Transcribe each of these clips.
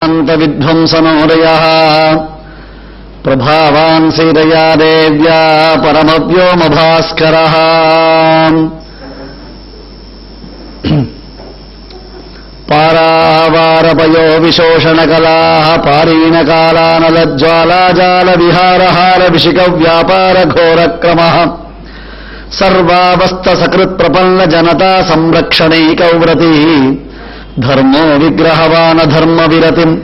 विध्वंसनोदयः प्रभावान् सीतया देव्या परमव्योमभास्करः पारावारपयो विशोषणकलाः पारीणकालानलज्ज्वालाजालविहारहारविशिकव्यापारघोरक्रमः सर्वावस्थसकृत्प्रपन्नजनता संरक्षणैकव्रतिः धर्मो विग्रहवान धर्मविरतिम्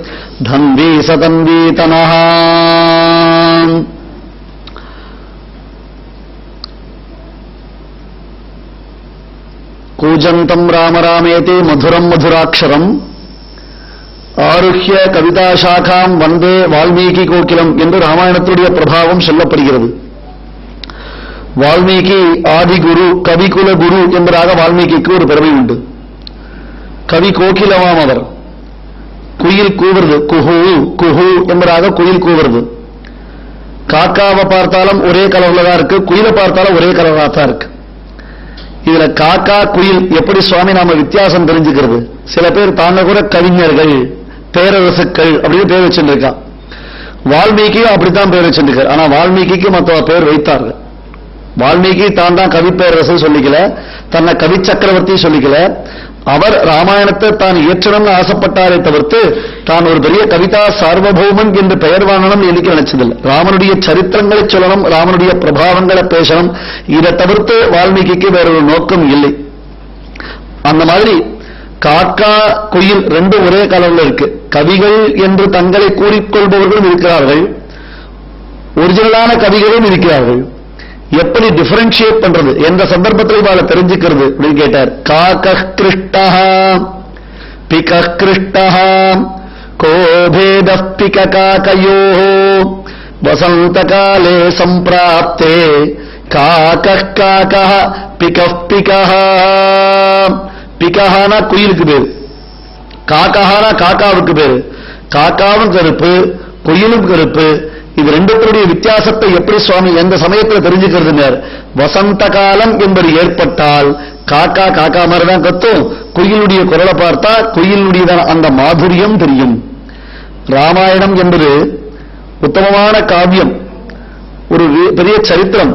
धन्वी सतन्वीतनः कूजन्तम् राम रामेति मधुरम् मधुराक्षरम् आरुह्य कविताशाखाम् वन्दे वाल्मीकि कोकिलम् என்று ராமாயணத்துடைய பிரபாவம் சொல்லப்படுகிறது. வால்மீகி ஆதிகுரு கவிகுல குரு என்பதாக வால்மீகிக்கு ஒரு பெருமை உண்டு. கவி கோகிலமாம் அவர். குயில் கூவுறது குஹு குஹு என்பதாக குயில் கூவுறது. காக்காவை பார்த்தாலும் ஒரே கலர்ல தான் இருக்கு, குயிலை பார்த்தாலும் ஒரே கலராக தான் இருக்கு. இதுல காக்கா குயில் எப்படி சுவாமி நாம வித்தியாசம் தெரிஞ்சுக்கிறது? சில பேர் தாங்க கூட கவிஞர்கள் பேரரசுக்கள் அப்படின்னு பேர் வச்சுருக்கா. வால்மீகியும் அப்படித்தான் பேர் வச்சிருக்காரு. ஆனா வால்மீகிக்கு மற்ற பேர் வைத்தார்கள். வால்மீகி தான் கவி பேரரசு சொல்லிக்கல, தன்னை கவி சக்கரவர்த்தி சொல்லிக்கல. அவர் ராமாயணத்தை தான் இயற்றணும்னு ஆசைப்பட்டாரே தவிர்த்து தான் ஒரு பெரிய கவிதா சார்வபௌமன் என்று பெயர் வாங்கணும் என்று நினைச்சதில்லை. ராமனுடைய சரித்திரங்களை சொல்லணும், ராமனுடைய பிரபாவங்களை பேசணும், இதை தவிர்த்து வால்மீகிக்கு வேறொரு நோக்கம் இல்லை. அந்த மாதிரி காக்கா குயில் ரெண்டும் ஒரே கலர்ல இருக்கு. கவிகள் என்று தங்களை கூறிக்கொள்பவர்களும் இருக்கிறார்கள், ஒரிஜினலான கவிகளும் இருக்கிறார்கள். எப்படி டிஃபரன்ஷியேட் பண்றது, எந்த சந்தர்ப்பத்தில் இவாள தெரிஞ்சுக்கிறது அப்படின்னு கேட்டார். காக்கः கிருஷ்டः பிகः கிருஷ்டः கோ பேதः பிககாகயோः வசந்தகாலே சம்பிராப்தே காக்கः காக்கः பிகः பிகः. பிகஹானா குயிலுக்கு பேரு, காக்கஹானா காக்காவுக்கு பேரு. காக்காவும் கருப்பு குயிலும் கருப்பு. இது ரெண்டுத்தினுடைய வித்தியாசத்தை எப்படி சுவாமி எந்த சமயத்தில் தெரிஞ்சுக்கிறது? வசந்த காலம் என்பது ஏற்பட்டால் காக்கா காக்கா மாதிரிதான் கத்தும், குயிலுடைய குரலை பார்த்தா குயிலுடைய அந்த மாதுரியம் தெரியும். ராமாயணம் என்பது உத்தமமான காவியம், ஒரு பெரிய சரித்திரம்.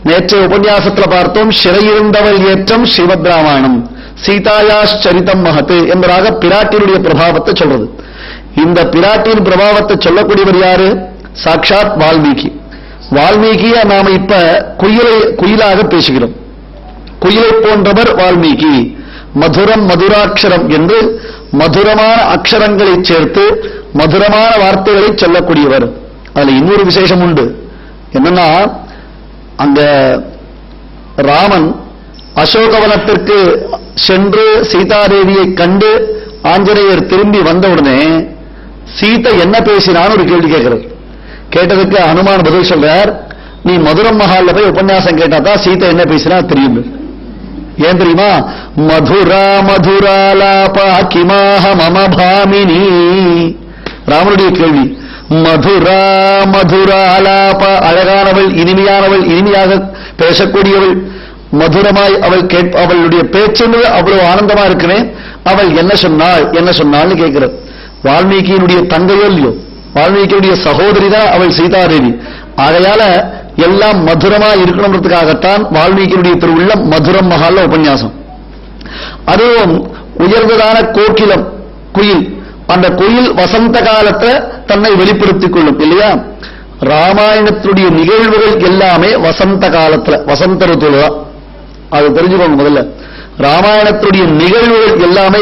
நேற்றைய உபன்யாசத்தில் பார்த்தோம், சிறையிருந்தவள் ஏற்றம் ஸ்ரீமத் ராமாயணம் சீதாயாச்சரிதம் மகத்து என்பதாக பிராட்டியினுடைய பிரபாவத்தை சொல்றது. இந்த பிராட்டியின் பிரபாவத்தை சொல்லக்கூடியவர் யாரு? சாட்சாத் வால்மீகி. வால்மீகிய நாம இப்ப குயிலாக பேசுகிறோம். குயிலை போன்றவர் வால்மீகி. மதுரம் மதுராட்சரம் என்று மதுரமான அக்ஷரங்களை சேர்த்து மதுரமான வார்த்தைகளை சொல்லக்கூடியவர். அதுல இன்னொரு விசேஷம் உண்டு. என்னன்னா, அங்க ராமன் அசோகவனத்திற்கு சென்று சீதாதேவியை கண்டு ஆஞ்சநேயர் திரும்பி வந்தவுடனே சீதை என்ன பேசினான்னு ஒரு கேள்வி கேட்கிறார். கேட்டதுக்கு அனுமான் பதில் சொல்றார், நீ மதுரம் மஹால்ல போய் உபன்யாசம் கேட்டாதான் சீதை என்ன பேசினா தெரியும். ஏன் தெரியுமா? மதுரா மதுராலாபா கிமாக மம பாமினி. ராமனுடைய கேள்வி. மதுரா மதுராலாபா, அழகானவள், இனிமையானவள், இனிமையாக பேசக்கூடியவள், மதுரமாய் அவள் அவளுடைய பேச்சு அவ்வளவு ஆனந்தமா இருக்குமே, அவள் என்ன சொன்னாள் என்ன சொன்னாள்னு கேட்கிறார். வால்மீகியினுடைய தங்கையோ இல்லையோ, வால்மீகியுடைய சகோதரி தான் அவள் சீதாதேவி. ஆகையால எல்லாம் மதுரமா இருக்கணும்ன்றதுக்காகத்தான் வால்மீகியுடைய திருவுள்ளம் மதுரம் மகால்ல உபன்யாசம். அதுவும் உயர்ந்ததான கோகிலம் குயில். அந்த குயில் வசந்த காலத்தை தன்னை வெளிப்படுத்திக் கொள்ளும் இல்லையா? ராமாயணத்துடைய நிகழ்வுகள் எல்லாமே வசந்த காலத்துல, வசந்த ருத்துல. அது தெரிஞ்சுக்கோங்க முதல்ல. ராமாயணத்துடைய நிகழ்வுகள் எல்லாமே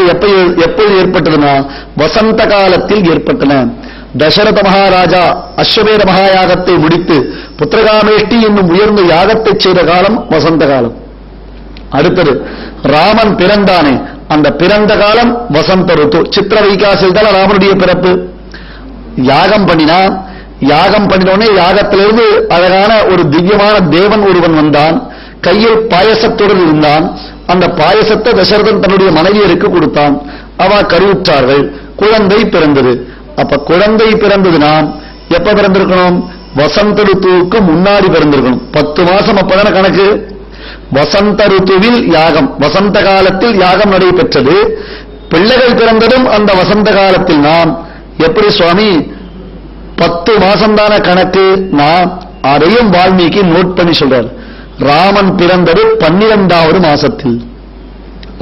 எப்போது ஏற்பட்டதுன்னா வசந்த காலத்தில் ஏற்பட்டன. தசரத மகாராஜா அஸ்வமேத மகாயாகத்தை முடித்து புத்திரகாமேஷ்டி என்னும் உயர்ந்த யாகத்தை செய்த காலம் வசந்த காலம். அடுத்தது ராமன் பிறந்தானே, அந்த பிறந்த காலம் வசந்த ருத்து. சித்திர வைகாசில் தான் ராமனுடைய பிறப்பு. யாகம் பண்ணினா, யாகம் பண்ணினோடனே யாகத்திலிருந்து அழகான ஒரு திவ்யமான தேவன் ஒருவன் வந்தான். கையில் பாயசத்துடன் இருந்தான். அந்த பாயசத்தை தசரதன் தன்னுடைய மனைவியருக்கு கொடுத்தான். அவ கருவுற்றார்கள், குழந்தை பிறந்தது. அப்ப குழந்தை பிறந்ததுன்னா எப்ப பிறந்திருக்கணும்? வசந்த ருத்துவுக்கு முன்னாடி பிறந்திருக்கணும். 10 மாசம் அப்பதான கணக்கு. வசந்த ருத்துவில் யாகம், வசந்த காலத்தில் யாகம் நடைபெற்றது. பிள்ளைகள் பிறந்ததும் அந்த வசந்த காலத்தில் நாம் எப்படி சுவாமி 10 மாசம் தானே கணக்கு? நான் அதையும் வால்மீகி நோட் பண்ணி சொல்றார். ராமன் பிறந்தது 12வது மாசத்தில்.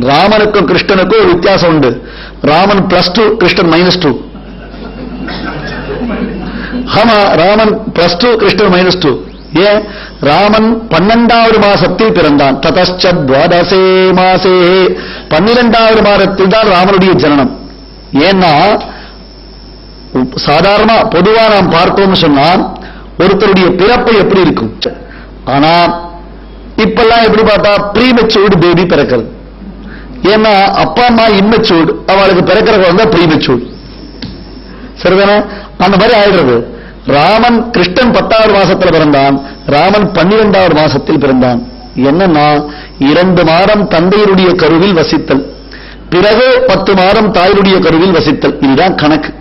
ராமனுக்கும் கிருஷ்ணனுக்கும் ஒரு வித்தியாசம் உண்டு. ராமன் +2, கிருஷ்ணன் -2. ஆமா, ராமன் +2, கிருஷ்ணன் -2. ஏன்? ராமன் 12வது மாசத்தில் பிறந்தான். ததச்ச துவாதசே மாசே, 12வது மாதத்தில் தான் ராமனுடைய ஜனனம். ஏன்னா சாதாரண பொதுவா நாம் பார்த்தோம்னு சொன்னா ஒருத்தருடைய பிறப்பு எப்படி இருக்கும். ஆனா இப்பெல்லாம் எப்படி பார்த்தா ப்ரீமெச்சூர்டு பேபி பிறக்கிறது. ஏன்னா அப்பா அம்மா இம்மெச்சூர்டு, அவளுக்கு பிறக்கிற குழந்தை ப்ரீமெச்சூர்டு. சரிதானே? அந்த மாதிரி ஆயிடுறது. ராமன் கிருஷ்ணன் 10வது மாசத்துல பிறந்தான், ராமன் 12வது மாசத்தில் பிறந்தான். என்னன்னா 2 மாதம் தந்தையருடைய கருவில் வசித்தல், பிறகு 10 மாதம் தாயுடைய கருவில் வசித்தல். இதுதான் கணக்கு.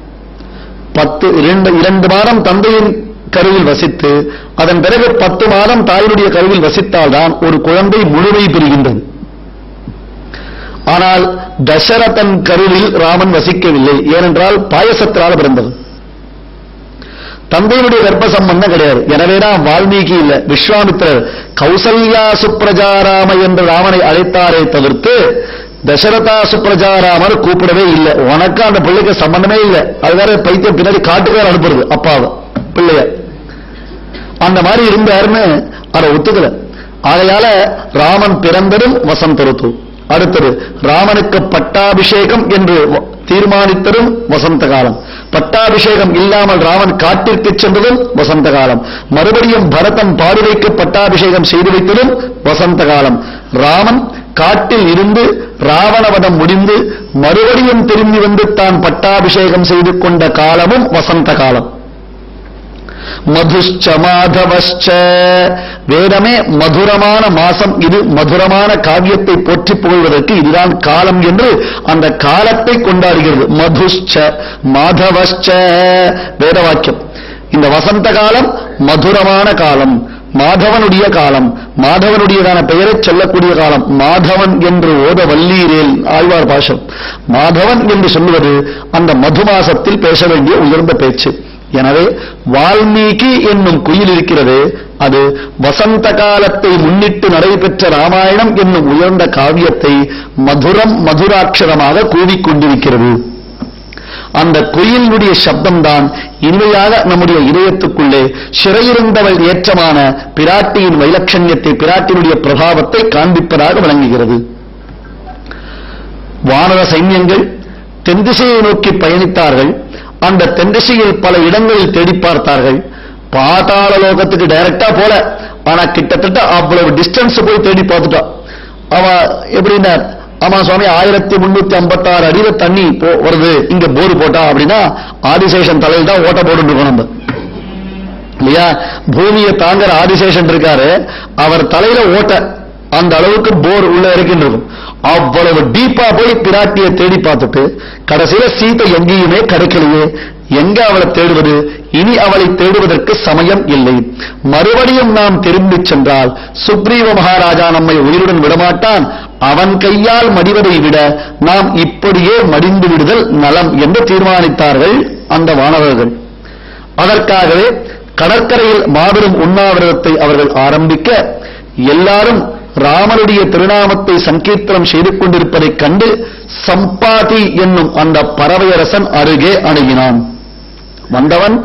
2 மாதம் தந்தையின் கருவில் வசித்து அதன் பிறகு 10 மாதம் தாயுடைய கருவில் வசித்தால்தான் ஒரு குழந்தை முழுமை பெறுகின்றது. ஆனால் தசரதன் கருவில் ராமன் வசிக்கவில்லை. ஏனென்றால் பாயசத்தினால் பிறந்தது, தந்தையுடைய கர்ப்ப சம்பந்தம் கிடையாது. எனவேதான் வால்மீகி இல்ல, விஸ்வாமித்திரர் கௌசல்யா சுப்ரஜாராம என்று ராமனை அழைத்தாரே தவிர்த்து தசரதா சுப்ரஜாராமர் கூப்பிடவே இல்லை. உனக்கு அந்த பிள்ளைக்கு சம்பந்தமே இல்லை. அது வேற பைத்தியம் பின்னாடி காட்டுக்கார அனுப்புறது அப்பாவை பிள்ளைய. அந்த மாதிரி இருந்தாருன்னு அதை ஒத்துக்கல. ஆகையால ராமன் பிறந்ததும் வசந்த ருத்து. அடுத்தது ராமனுக்கு பட்டாபிஷேகம் என்று தீர்மானித்ததும் வசந்த காலம். பட்டாபிஷேகம் இல்லாமல் ராமன் காட்டிற்கு சென்றதும் வசந்த காலம். மறுபடியும் பரதன் பாடுவைக்கு பட்டாபிஷேகம் செய்து வைத்ததும் வசந்த காலம். ராமன் காட்டில் இருந்து ராவணவதம் முடிந்து மறுபடியும் திரும்பி வந்து தான் பட்டாபிஷேகம் செய்து கொண்ட காலமும் வசந்த காலம். மதுஷ்ச மாதவஷ்ச, வேதமே மதுரமான மாசம் இது, மதுரமான காவியத்தை போற்றி புகழ்வதற்கு இதுதான் காலம் என்று அந்த காலத்தை கொண்டாடுகிறது. மதுஷ்ச மாதவஷ்ச வேத வாக்கியம். இந்த வசந்த காலம் மதுரமான காலம், மாதவனுடைய காலம், மாதவனுடையதான பெயரை சொல்லக்கூடிய காலம். மாதவன் என்று ஓத வல்லீரேல் ஆழ்வார் பாஷம். மாதவன் என்று சொல்லுவது அந்த மது மாசத்தில் பேச வேண்டிய உயர்ந்த பேச்சு. எனவே வால்மீகி என்னும் குயில் இருக்கிறது, அது வசந்த காலத்தை முன்னிட்டு நடைபெற்ற ராமாயணம் என்னும் உயர்ந்த காவியத்தை மதுரம் மதுராட்சரமாக கூவிக்கொண்டிருக்கிறது. அந்த குயிலுடைய சப்தம்தான் இனிமையாக நம்முடைய இதயத்துக்குள்ளே சிறையிருந்தவள் ஏற்றமான பிராட்டியின் வைலட்சண்யத்தை, பிராட்டியினுடைய பிரபாவத்தை காண்பிப்பதாக விளங்குகிறது. வானர சைன்யங்கள் தென் திசையை நோக்கி பயணித்தார்கள். அந்த தென்திசையில் பல இடங்களில் தேடி பார்த்தார்கள். பாதாள லோகத்துக்கு டைரக்டா போல, ஆனா கிட்டத்தட்ட அவ்வளவு டிஸ்டன்ஸ் போய் தேடி பார்த்துட்டான். அவ எப்படின்னா, ஆமா சுவாமி 1356 அடியில தண்ணி வருது, இங்க போர் போட்டா அப்படின்னா ஆதிசேஷன் தலையில் தான் ஓட்ட போட்டு இருக்கணும் நம்ம இல்லையா? பூமியை தாங்குற ஆதிசேஷன் இருக்காரு, அவர் தலையில ஓட்ட, அந்த அளவுக்கு போர் உள்ள இருக்கின்ற இருக்கும். அவ்வளவு டீப்பா போய் பிராட்டியை தேடி பார்த்துட்டு கடைசியில சீதை எங்கேயுமே கிடைக்கலையே, எங்க அவளை தேடுவது? இனி அவளை தேடுவதற்கு சமயம் இல்லை. மறுபடியும் நாம் திரும்பி சென்றால் சுக்ரீவ மகாராஜா நம்மை உயிருடன் விடமாட்டான். அவன் கையால் மடிவதை விட நாம் இப்படியே மடிந்து விடுதல் நலம் என்று தீர்மானித்தார்கள் அந்த வானவர்கள். அதற்காகவே கடற்கரையில் மாபெரும் உண்ணாவிரதத்தை அவர்கள் ஆரம்பிக்க, எல்லாரும் ராமனுடைய திருநாமத்தை சங்கீர்த்தனம் செய்து கொண்டிருப்பதைக் கண்டு சம்பாதி என்னும் அந்த பறவையரசன் அருகே அணுகினான். வந்தவன்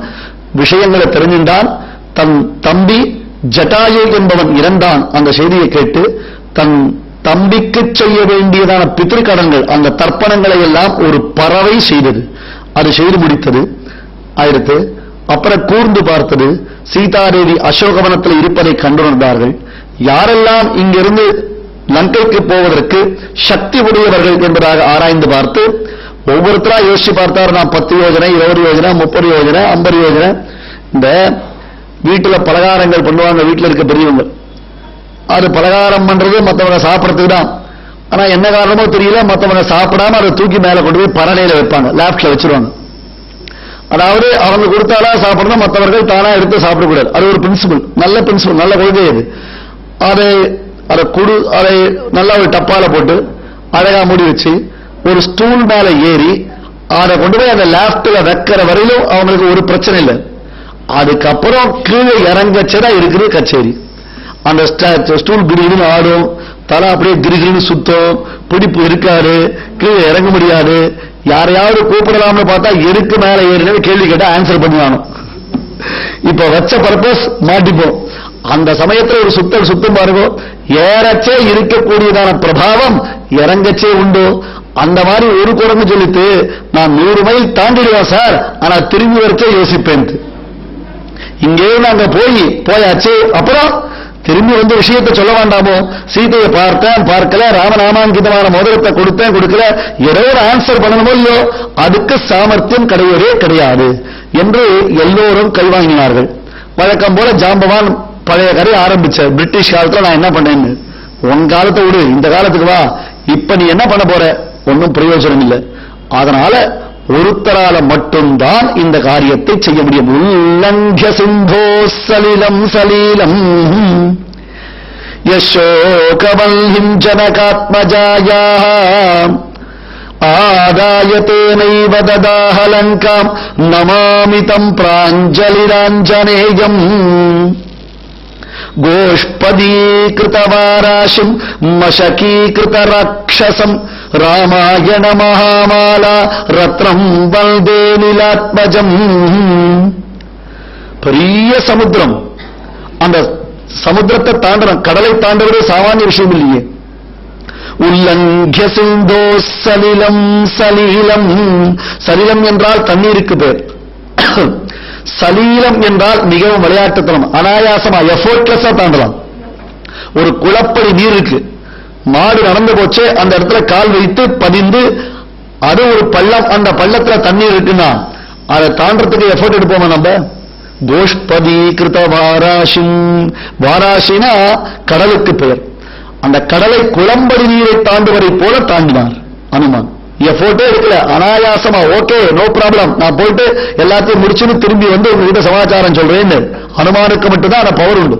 விஷயங்களை தெரிஞ்சின்றான். தன் தம்பி ஜட்டாயு என்பவன் இறந்தான். அந்த செய்தியை கேட்டு தன் தம்பிக்கு செய்ய வேண்டியதான பித்ருக்கடன்கள், அந்த தர்ப்பணங்களை எல்லாம் ஒரு பறவை செய்தது. அது செய்து முடித்தது ஆயிரத்து. அப்புறம் கூர்ந்து பார்த்தது, சீதாதேவி அசோகவனத்தில் இருப்பதை கண்டுணர்ந்தார்கள். யாரெல்லாம் இங்கிருந்து லங்கைக்கு போவதற்கு சக்தி உடையவர்கள் என்பதாக ஆராய்ந்து பார்த்து ஒவ்வொருத்தரா யோசிச்சு பார்த்தார். நான் 10 யோஜனை, 20 யோஜனை, 30 யோஜனை, 50 யோஜனை. இந்த வீட்டுல பலகாரங்கள் பண்ணுவாங்க, வீட்டுல இருக்க பெரியவங்க. அது பலகாரம் பண்றது மற்றவங்க சாப்பிடறதுக்கு தான். ஆனா என்ன காரணமோ தெரியல, மற்றவங்க சாப்பிடாம அதை தூக்கி மேல கொண்டு போய் பரணையில வைப்பாங்க, லேப்ட்ல வச்சிருவாங்க. அதாவது அவங்க கொடுத்தாலா சாப்பிடணும், மற்றவர்கள் தானா எடுத்து சாப்பிடக்கூடாது. அது ஒரு பிரின்சிபல், நல்ல பிரின்சிபல், நல்ல கொள்கை அது. அதை நல்லா ஒரு டப்பால போட்டு அழகா மூடி வச்சு ஒரு ஸ்டூல் மேல ஏறி அதை கொண்டு போய் அந்த லேப்ட்ல வைக்கிற வரையிலும் அவங்களுக்கு ஒரு பிரச்சனை இல்லை. அதுக்கப்புறம் கீழே இறங்கச்சதான் இருக்குது கச்சேரி. அந்த ஸ்டூல் கிரிகின்னு ஆடும், தலை அப்படியே கிரிகின்னு சுத்தம், பிடிப்பு இருக்காது, கீழே இறங்க முடியாது. யாரையாவது கூப்பிடலாம்னு பார்த்தா எருக்கு மேல ஏறினு கேள்வி கேட்டா ஆன்சர் பண்ணுவானோ. இப்ப வச்ச பர்பஸ் மாட்டிப்போம். அந்த சமயத்துல ஒரு சுத்தம் பாருங்க, ஏறச்சே இருக்கக்கூடியதான பிரபாவம் இறங்கச்சே உண்டு. அந்த மாதிரி ஒரு குரங்கு சொல்லிட்டு நான் 100 மைல் தாண்டிடுவேன் சார், ஆனா திரும்பி வரைச்சே யோசிப்பேன். இங்கே நாங்க போயாச்சு, அப்புறம் திரும்பி வந்து விஷயத்தை சொல்ல வேண்டாமோ? சீதையை பார்த்தேன், பார்க்கல, ராமநாமாங்கிதமான மோதிரத்தை கொடுக்கல, ஏதோ ஒரு ஆன்சர் பண்ணணுமோ இல்லையோ, அதுக்கு சாமர்த்தியம் கிடையாது என்று எல்லோரும் கைவாங்கினார்கள். வழக்கம் போல ஜாம்பவான் பழைய கதை ஆரம்பிச்சார். பிரிட்டிஷ் காலத்துல நான் என்ன பண்ணேன்னு, உன் காலத்தை விடு, இந்த காலத்துக்கு வா, இப்ப நீ என்ன பண்ண போற? ஒன்னும் பிரயோஜனம் இல்லை. அதனால ஒருத்தரால மட்டும்தான் இந்த காரியத்தை செய்ய முடியும். உல்லங்கிய சிந்தோ சலிலம் சலீலம் யசோகவல்லிம் ஜனகாத்மஜாயா ஆதாயதேனைவ ததாஹ லங்காம் நமாமிதம் பிராஞ்சலிராஞ்சனேயம் கோஷ்பதீகிருதவாராசிம் மசகீகிருத ராட்சசம் ராமாயண மகாமாலா ரத்னம் வல்தே நிலாத்மஜம். பெரிய சமுத்திரம், அந்த சமுத்திரத்தை தாண்டணும், கடலை தாண்டுவது சாமானிய விஷயம் இல்லையே. உல்லங்கிய சிந்தோ சலிலம் சலீலம். சலிலம் என்றால் தண்ணீருக்கு பேர், சலீலம் என்றால் மிகவும் விளையாட்டுத்தனம், அனாயாசமா எஃபோர்ட்லெஸ்ஸா தாண்டலாம். ஒரு குளப்படி நீர் இருக்கு, மாடு நடந்து போச்சு, அந்த இடத்துல கால் வைத்து பதிந்து, அது ஒரு பள்ளம், அந்த பள்ளத்துல தண்ணீர் இருக்குன்னா அதை தாண்டறதுக்கு எஃபோர்ட் எடுப்போமா நம்ம? கோஷ்பதீகிருத வாராசிம். வாராசினா கடலுக்கு பெயர். அந்த கடலை குளம்படி நீரை தாண்டுவதை போல தாண்டினார் அனுமான். எஃபோர்ட்டே எடுக்கல, அனாயாசமா ஓகே நோ ப்ராப்ளம், நான் போயிட்டு எல்லாத்தையும் முடிச்சுன்னு திரும்பி வந்து உங்ககிட்ட சமாச்சாரம் சொல்றேன்னு அனுமானுக்கு மட்டும்தான் அந்த பவர் உண்டு.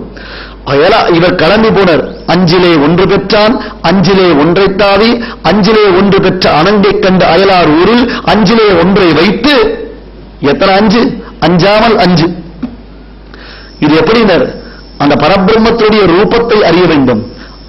இவர் கிளம்பி போனார். 5லே 1 பெற்றான், 5லே 1 தாவி, 5லே 1 பெற்ற அனங்கை கண்ட அயலார் ஊரில் 5லே 1 வைத்து, எத்தனை 5? அஞ்சாமல் 5. இது எப்படினர்? அந்த பரபிரம்மத்துடைய ரூபத்தை அறிய வேண்டும்,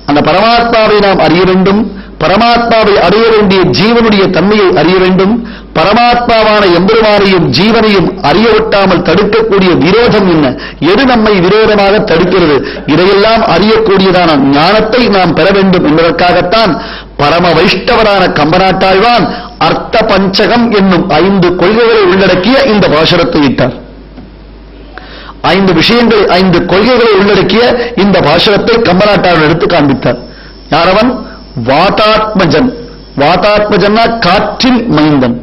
அந்த பரமாத்மாவை நாம் அறிய வேண்டும், பரமாத்மாவை அடைய வேண்டிய ஜீவனுடைய தன்மையை அறிய வேண்டும், பரமாத்மாவான எம்பெருமானையும் ஜீவனையும் அறியவிட்டாமல் தடுக்கக்கூடிய விரோதம் என்ன, எது நம்மை விரோதமாக தடுக்கிறது, இதையெல்லாம் அறியக்கூடியதான ஞானத்தை நாம் பெற வேண்டும் என்பதற்காகத்தான் பரம வைஷ்ணவரான கம்பநாட்டாழ்வான் அர்த்த பஞ்சகம் என்னும் 5 கொள்கைகளை உள்ளடக்கிய இந்த பாசுரத்தை இட்டார். 5 விஷயங்கள், 5 கொள்கைகளை உள்ளடக்கிய இந்த பாசுரத்தை கம்பநாட்டாழ்வான் எடுத்து காண்பித்தார். யாரவன்? வாதாத்மஜன். வாதாத்மஜன்னா காற்றின் மைந்தன்.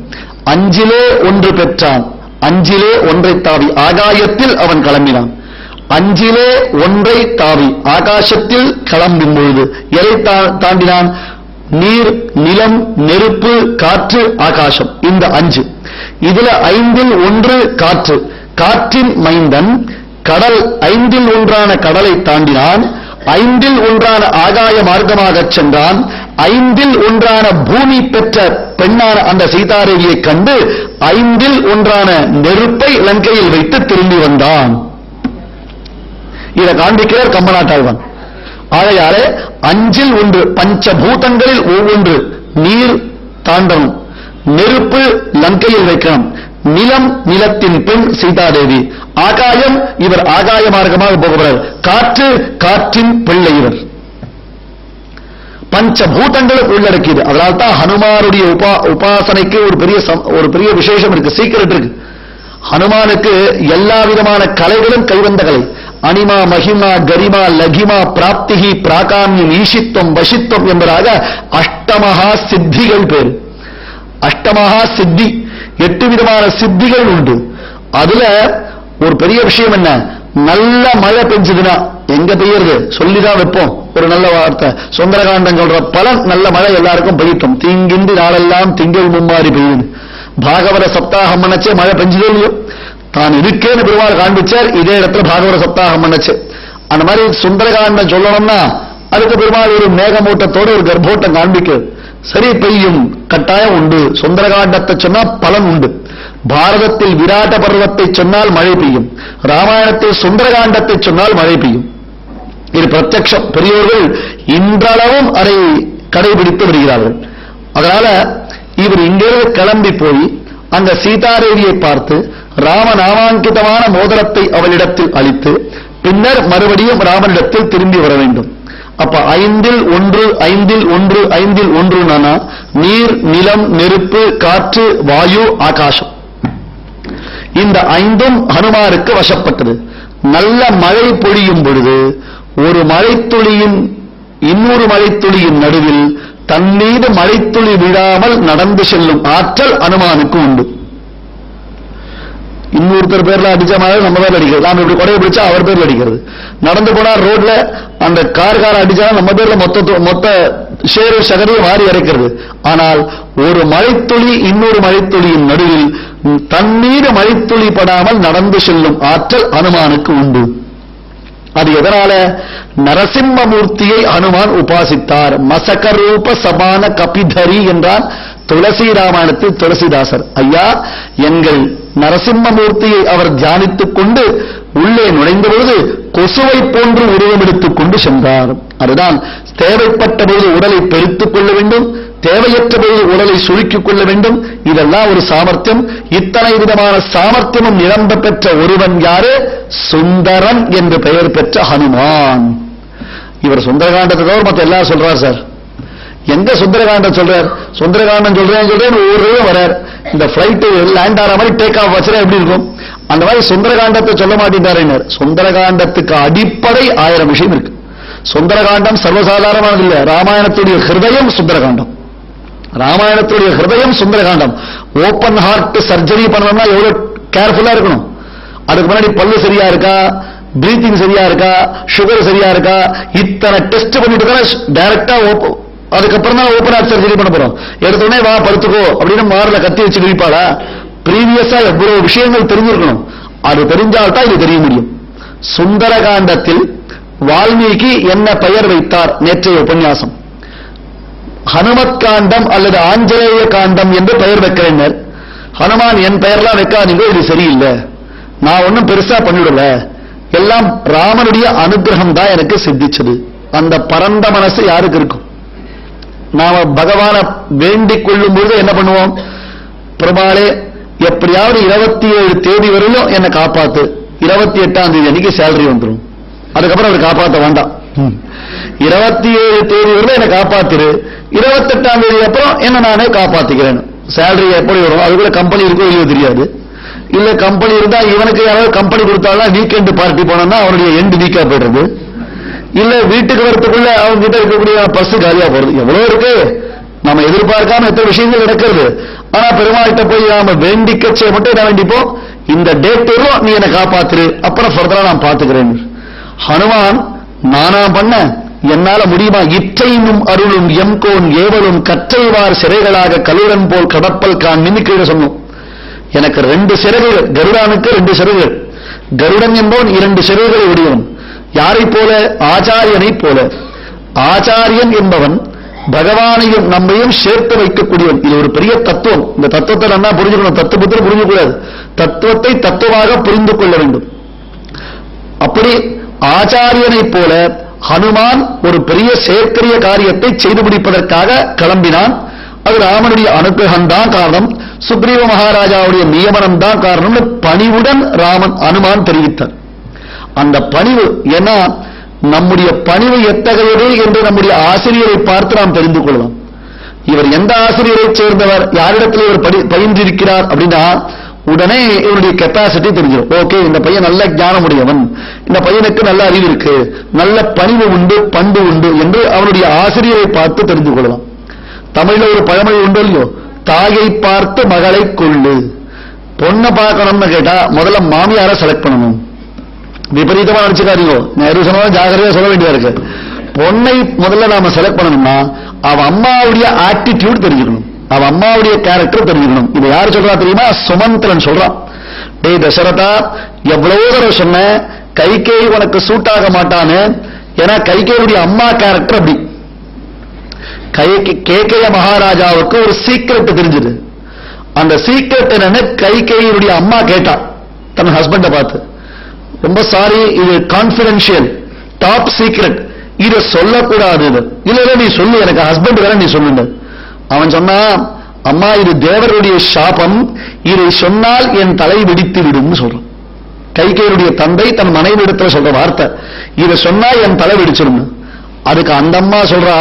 5லே 1 பெற்றான், 5லே 1 தாவி ஆகாயத்தில் அவன் கிளம்பினான். 5லே 1 தாவி ஆகாசத்தில் கிளம்பும் பொழுது எதை தாண்டினான்? நீர், நிலம், நெருப்பு, காற்று, ஆகாசம், இந்த 5. இதுல 5ல் 1 காற்று, காற்றின் மைந்தன். கடல் 5ல் 1 கடலை தாண்டினான், 5ல் 1 ஆகாய மார்க்கமாக சென்றான், 5ல் 1 பூமி பெற்ற பெண்ணான அந்த சீதாதேவியை கண்டு 5ல் 1 நெருப்பை லங்கையில் வைத்து திரும்பி வந்தான். இதை காண்பிக்கிறார் கம்பநாட்டாழ்வான். ஆகையாலே 5ல் 1 பஞ்சபூதங்களில் ஒவ்வொன்று. நீர் தாண்டணும், நெருப்பு லங்கையில் வைக்கணும், நிலம் நிலத்தின் பெண் சீதாதேவி, ஆகாயம் இவர் ஆகாய மார்க்கமாக போகிறார், காற்று காற்றின் பிள்ளை இவர். பஞ்சபூதங்களுக்கு உள்ளடக்கியது. அதனால்தான் ஹனுமானுடைய உபாசனைக்கு ஒரு பெரிய விசேஷம் இருக்கு, சீக்கிரட் இருக்கு. ஹனுமானுக்கு எல்லா விதமான கலைகளும் கைவந்த கலை. அனிமா, மகிமா, கரிமா, லகிமா, பிராப்திகி, பிராகாமியம், ஈஷித்வம், வசித்வம் என்பதாக அஷ்டமகா சித்திகள் பேர். அஷ்டமகா சித்தி, 8 விதமான சித்திகள் உண்டு. அதுல ஒரு பெரிய விஷயம் என்ன? நல்ல மழை பெஞ்சதுன்னா, எங்க பெய்யறது சொல்லிதான் வைப்போம் ஒரு நல்ல வார்த்தை, சுந்தரகாண்டங்கள் பலன், நல்ல மழை எல்லாருக்கும் பெய்யட்டும், தீங்கின்றி நாளெல்லாம் திங்கள் மும்மாறி பெய்யுது. பாகவத சப்தாகம் பண்ணச்சே மழை பெஞ்சதே இல்லையோ, தான் இருக்கேன்னு பெருமாள் காண்பிச்சார், இதே இடத்துல பாகவத சப்தாகம் பண்ணச்சு. அந்த மாதிரி சுந்தரகாண்டம் சொல்லணும்னா அதுக்கு பெருமாள் ஒரு மேகமூட்டத்தோடு ஒரு கர்ப்போட்டம் காண்பிக்கிறது. சரி பெய்யும் கட்டாயம் உண்டு. சுந்தரகாண்டத்தை சொன்னால் பலன் உண்டு. பாரதத்தில் விராட்ட பர்வத்தை சொன்னால் மழை பெய்யும், ராமாயணத்தில் சுந்தரகாண்டத்தை சொன்னால் மழை பெய்யும். இது பிரத்யக்ஷம். பெரியோர்கள் இன்றளவும் அதை கடைபிடித்து வருகிறார்கள். அதனால இவர் இங்கிருந்து கிளம்பி போய் அந்த சீதாதேவியை பார்த்து ராமநாமாங்கிதமான மோதிரத்தை அவளிடத்தில் அளித்து பின்னர் மறுபடியும் ராமனிடத்தில் திரும்பி வர வேண்டும். அப்ப 5ல் 1 5ல் 1 5ல் 1 நீர், நிலம், நெருப்பு, காற்று, வாயு, ஆகாசம். இந்த 5ம் ஹனுமாருக்கு வசப்பட்டது. நல்ல மழை பொழியும் பொழுது ஒரு மழைத்துளியின் இன்னொரு மழைத்துளியின் நடுவில் தன் மீது மழைத்துளி விழாமல் நடந்து செல்லும் ஆற்றல் அனுமானுக்கு உண்டு. இன்னொருத்தர் பேர்ல அடிச்ச மாதிரி நம்ம பேர்ல அடிக்கிறது. நாம இப்படி கொடையை பிடிச்சா அவர் பேர்ல அடிக்கிறது. நடந்து போனா ரோட்ல அந்த கார அடிச்சா நம்ம பேர்ல மொத்த ஷேரு சகதியை மாறி இறைக்கிறது. ஆனால் ஒரு மழைத்துளி இன்னொரு மழைத்துளியின் நடுவில் தன் மீது மழைத்துளி படாமல் நடந்து செல்லும் ஆற்றல் அனுமானுக்கு உண்டு. அது எதனால? நரசிம்மமூர்த்தியை அனுமான் உபாசித்தார். மசகரூப சபான கபிதரி என்றார் துளசி ராமாயணத்தில் துளசிதாசர். ஐயா, எங்கள் நரசிம்மமூர்த்தியை அவர் தியானித்துக் கொண்டு உள்ளே நுழைந்த பொழுது கொசுவை போன்று உருவம் எடுத்துக் கொண்டு சென்றார். அதுதான் தேவைப்பட்ட பொழுது உடலை பெருத்துக் கொள்ள வேண்டும், தேவையற்ற பொழுது உடலை சுருக்கிக் கொள்ள வேண்டும். இதெல்லாம் ஒரு சாமர்த்தியம். இத்தனை விதமான சாமர்த்தியமும் நிரம்ப பெற்ற ஒருவன் யாரு? சுந்தரன் என்று பெயர் பெற்ற ஹனுமான். இவர் சுந்தரகாண்டத்தை தவிர மற்ற எல்லாரும் சொல்றார். சார் எங்க சுந்தரகாண்டம் சொல்றார்? சுந்தரகாண்டம் சொல்றேன் ஒவ்வொரு வரார். இந்த பிளைட் லேண்ட் ஆற மாதிரி டேக் ஆஃப் வச்சுனா எப்படி இருக்கும்? அந்த மாதிரி சுந்தரகாண்டத்தை சொல்ல மாட்டேங்கிறார். சுந்தரகாண்டத்துக்கு அடிப்படை 1000 விஷயம் இருக்கு. சுந்தரகாண்டம் சர்வசாதாரணமானது இல்ல. ராமாயணத்துடைய ஹிருதயம் சுந்தரகாண்டம். ராமாயணத்துடைய ஹிருதயம் சுந்தரகாண்டம். ஓபன் ஹார்ட் சர்ஜரி பண்ணணும்னா எவ்வளவு கேர்ஃபுல்லா இருக்கணும். அதுக்கு முன்னாடி பல்லு சரியா இருக்கா, பிரீத்திங் சரியா இருக்கா, சுகர் சரியா இருக்கா, இத்தனை டெஸ்ட் பண்ணிட்டு தான் டைரக்டா அதுக்கப்புறம் தான் ஓபன் ஹார்ட் சர்ஜரி பண்ண போறோம். எடுத்தோடனே வா படுத்துக்கோ அப்படின்னு மார்ல கத்தி வச்சு விழிப்பாளா? பிரீவியஸா எவ்வளவு விஷயங்கள் தெரிஞ்சிருக்கணும். அது தெரிஞ்சால்தான் இது தெரிய முடியும். சுந்தரகாண்டத்தில் வால்மீகி என்ன பெயர் வைத்தார்? நேற்றைய உபன்யாசம். ஹனுமத் காண்டம் அல்லது ஆஞ்சநேய காண்டம் என்று பெயர் வைக்கிறேன். ஹனுமான் என் பெயர்லாம் வைக்காதீங்க, இது சரியில்லை, நான் ஒன்னும் பெருசா பண்ணிவிடல, எல்லாம் ராமனுடைய அனுகிரகம் தான் எனக்கு சித்திச்சது. அந்த பரந்த மனசு யாருக்கு இருக்கும்? நாம பகவான வேண்டிக் கொள்ளும் பொழுது என்ன பண்ணுவோம்? பெருமாளே எப்படியாவது 27 தேதி வரையிலும் என்னை காப்பாத்து, 28ஆம் தேதி அன்னைக்கு சேலரி வந்துடும், அதுக்கப்புறம் அவர் காப்பாற்ற வேண்டாம். 27 தேதி வரையிலும் என்னை காப்பாத்திரு, 28ஆம் தேதி அப்புறம் என்ன நானே காப்பாத்திக்கிறேன். சேலரி எப்படி வரும்? அது கூட கம்பெனி இருக்கோ இல்லையோ தெரியாது. இல்ல கம்பெனி இருந்தா இவனுக்கு யாராவது கம்பெனி கொடுத்தாலும் வீக்கெண்ட் பார்ட்டி போனோம்னா அவனுடைய எண்டு வீக்கா போயிடுறது. இல்ல வீட்டுக்கு வரத்துக்குள்ள அவங்க கிட்ட இருக்கக்கூடிய பர்ஸ் காலியா போறது. எவ்வளவு இருக்கு, நம்ம எதிர்பார்க்காம எத்தனை விஷயங்கள் நடக்கிறது. ஆனா பெருமாள்கிட்ட போய் நாம வேண்டிக்கச்சே மட்டும் என்ன வேண்டிப்போம்? இந்த டேட் வரும், நீ என்னை காப்பாத்துரு, அப்புறம் ஃபர்தரா நான் பாத்துக்கிறேன். ஹனுமான் நானா பண்ண என்னால முடியுமா? இற்றையினும் அருளும் எம்கோன் ஏவலும் கற்றைவார் சிறைகளாக கலுடன் போல் கடப்பல் கான் மின்னிக்கீழ சொன்னோம். எனக்கு 2 சிறகுகள், கருடானுக்கு 2 சிறகுகள். கருடன் என்பவன் 2 சிறகுகளை உடையவன். யாரை போல? ஆச்சாரியனை போல. ஆச்சாரியன் என்பவன் பகவானையும் நம்மையும் சேர்த்து வைக்கக்கூடியவன். இது ஒரு பெரிய தத்துவம். இந்த தத்துவத்தை நல்லா புரிஞ்சுக்கணும். தத்துவத்தை புரிஞ்சக்கூடாது, தத்துவத்தை தத்துவமாக புரிந்து கொள்ள வேண்டும். அப்படி ஆச்சாரியனை போல ஹனுமான் ஒரு பெரிய செயற்கரிய காரியத்தை செய்து முடிப்பதற்காக கிளம்பினான். அது ராமனுடைய அனுகிரகம் தான் காரணம், சுக்ரீவ மகாராஜாவுடைய நியமனம் தான் காரணம். பணிவுடன் ஹனுமான் தெரிவித்தார். அந்த பணிவு ஏன்னா நம்முடைய பணிவு எத்தகையது என்று நம்முடைய ஆசிரியரை பார்த்து நாம் தெரிந்து கொள்ளலாம். இவர் எந்த ஆசிரியரை சேர்ந்தவர், யாரிடத்தில் இவர் பயின்றிருக்கிறார் அப்படின்னா உடனே இவருடைய கெப்பாசிட்டி தெரிஞ்சிடும். ஓகே, இந்த பையன் நல்ல ஞானம் உடையவன், இந்த பையனுக்கு நல்ல அறிவு இருக்கு, நல்ல பணிவு உண்டு, பண்பு உண்டு என்று அவருடைய ஆசிரியரை பார்த்து தெரிந்து கொள்ளலாம். தமிழ்ல ஒரு பழமொழி உண்டு இல்லையோ, தாயை பார்த்து மகளை கொள்ளு. பொண்ணை பார்க்கணும்னு கேட்டா முதல்ல மாமியார செலக்ட் பண்ணணும். விபரீதமா நினைச்சுக்காதீங்க, நேரு சொன்னாலும் ஜாகிரதையா சொல்ல வேண்டியதா இருக்கு. பொண்ணை முதல்ல நாம செலக்ட் பண்ணணும்னா அவ அம்மாவுடைய ஆட்டிடியூட் தெரிஞ்சுக்கணும், அவ அம்மாவுடைய கேரக்டர் தெரிஞ்சுக்கணும். இது யாரு சொல்றா தெரியுமா? சுமந்திரன் சொல்றான். டேய் தசரதா, எவ்வளவு தடவை சொன்ன கைகேயி உனக்கு சூட் ஆக மாட்டான்னு. ஏன்னா கைகேயுடைய அம்மா கேரக்டர் அப்படி. கேகய மகாராஜாவுக்கு ஒரு சீக்ரெட் தெரிஞ்சது. அந்த சீக்ரெட் என்னன்னு கைகேயினுடைய அம்மா கேட்டா தன் ஹஸ்பண்ட பார்த்து, ரொம்ப சாரி, இது கான்பிடென்ஷியல், டாப் சீக்ரெட், இத சொல்லக்கூடாது. இல்ல நீ சொல்லு, எனக்கு ஹஸ்பண்ட் வேற, நீ சொல்லுங்க. அவன் சொன்னா, அம்மா இது தேவருடைய சாபம், இதை சொன்னால் என் தலை வெடித்து விடும் சொல்றான். கைகேயினுடைய தந்தை தன் மனைவி இடத்துல சொல்ற வார்த்தை, இதை சொன்னா என் தலை வெடிச்சிடும். அதுக்கு அந்த அம்மா சொல்றா,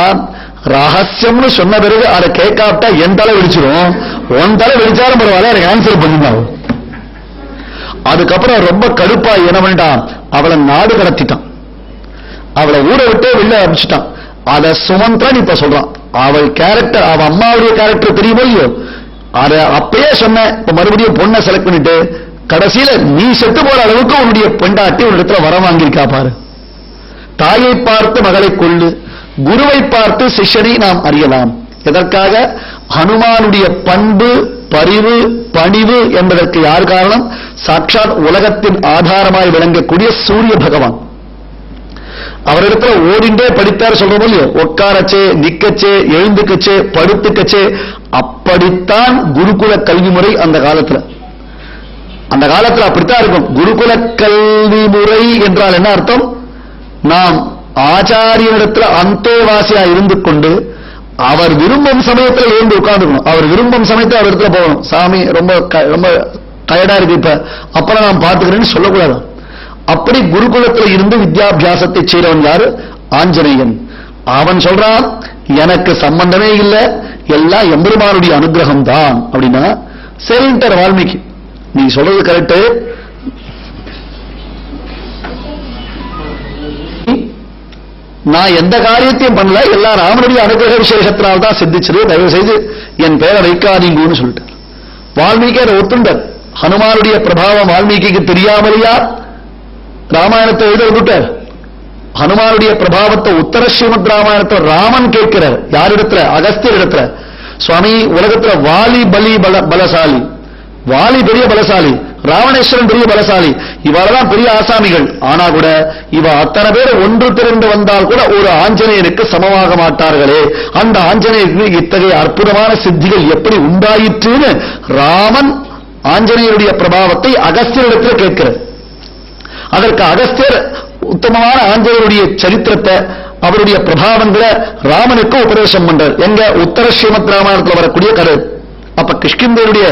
ரகசியம்னு சொன்ன பிறகு அதை கேட்காவிட்டா என் தலை வெடிச்சிடும், உன் தலை வெடிச்சாலும் பரவாயில்ல, எனக்கு ஆன்சர் பண்ணுங்க. அதுக்கப்புறம் ரொம்ப கடுப்பா என்ன பண்ணிட்டான், அவளை நாடு கடத்திட்டான், அவளை ஊரை விட்டு வெளில அனுப்பிச்சிட்டான். அதை சுமந்திரன் இப்ப சொல்றான். அவள் கேரக்டர், அவ அம்மாவுடைய கேரக்டர் தெரியுமோ இல்லையோ, அதை அப்பயே சொன்ன. இப்ப மறுபடியும் பொண்ணை செலக்ட் பண்ணிட்டு கடைசியில நீ செத்து போற அளவுக்கு உன்னுடைய பெண்டாட்டி ஒரு இடத்துல வர வாங்கியிருக்கா பாரு. தாயை பார்த்து மகளை கொள்ளு, குருவை பார்த்து சிஷ்யனை நாம் அறியலாம். எதற்காக? ஹனுமானுடைய பண்பு, பரிவு, பணிவு என்பதற்கு யார் காரணம்? சாட்சாத் உலகத்தின் ஆதாரமாய் விளங்கக்கூடிய சூரிய பகவான். அவரிடத்துல ஓடிண்டே படித்தார் சொல்றோம் இல்லையோ, உட்காரச்சே, நிக்கச்சே, எழுந்துக்கச்சே, படுத்துக்கச்சே. அப்படித்தான் குருகுல கல்வி முறை அந்த காலத்துல. அந்த காலத்துல அப்படித்தான் இருக்கும். குருகுல கல்வி முறை என்றால் என்ன அர்த்தம்? நாம் ஆச்சாரியனிடத்துல அந்தேவாசியா இருந்து கொண்டு அவர் விரும்பும் சமயத்தில் எழுந்து உட்கார்ந்துக்கணும். அவர் விரும்பும் சமயத்தில் அவர் இடத்துல போகணும். சாமி ரொம்ப ரொம்ப டயர்டா இருக்கு இப்ப, அப்புறம் நான் பார்த்துக்கிறேன்னு சொல்லக்கூடாது. அப்படி குருகுலத்தில் இருந்து வித்யாபியாசத்தை செய்தவன் யாரு? ஆஞ்சநேயன். அவன் சொல்றான், எனக்கு சம்பந்தமே இல்லை, எல்லாம் எம்பெருமானுடைய அனுகிரகம் தான் அப்படின்னா. சரின்ட்டார் வால்மீகி. நீ சொல்றது கரெக்டு, நான் எந்த காரியத்தையும் பண்ணல, எல்லா ராமனுடைய அனுகிரக விசேஷத்தினால் தான் சித்திச்சது, தயவு செய்து என் பெயரை வைக்காதீங்கன்னு சொல்லிட்டார். வால்மீகி அதை ஒத்துண்டார். ஹனுமானுடைய பிரபாவம் வால்மீகிக்கு தெரியாமலையா ராமாயணத்தை எழுத விட்டுட்டார். ஹனுமானுடைய பிரபாவத்தை உத்தர ஸ்ரீமத் ராமாயணத்தை ராமன் கேட்கிறார். யாரிடத்துல? அகஸ்தியர் இடத்துல. சுவாமி, உலகத்துல வாலி பலி பலசாலி, வாலி பெரிய பலசாலி, ராவணேஸ்வரன் பெரிய பலசாலி, இவாளதான் பெரிய ஆசாமிகள். ஆனா கூட இவ அத்தனை பேர் ஒன்று திரண்டு வந்தால் கூட ஒரு ஆஞ்சநேயனுக்கு சமமாக மாட்டார்களே, அந்த ஆஞ்சநேயனுக்கு இத்தகைய அற்புதமான சித்திகள் எப்படி உண்டாயிற்றுன்னு ராமன் ஆஞ்சநேயருடைய பிரபாவத்தை அகஸ்தியரிடத்தில் கேட்கிறார். அதற்கு அகஸ்தியர் உத்தமமான ஆஞ்சநேயருடைய சரித்திரத்தை, அவருடைய பிரபாவங்களை ராமனுக்கு உபதேசம் பண்றார். எங்க? உத்தர ஸ்ரீமத் ராமாயணத்தில் வரக்கூடிய கதை. அப்ப கிஷ்கிந்தேருடைய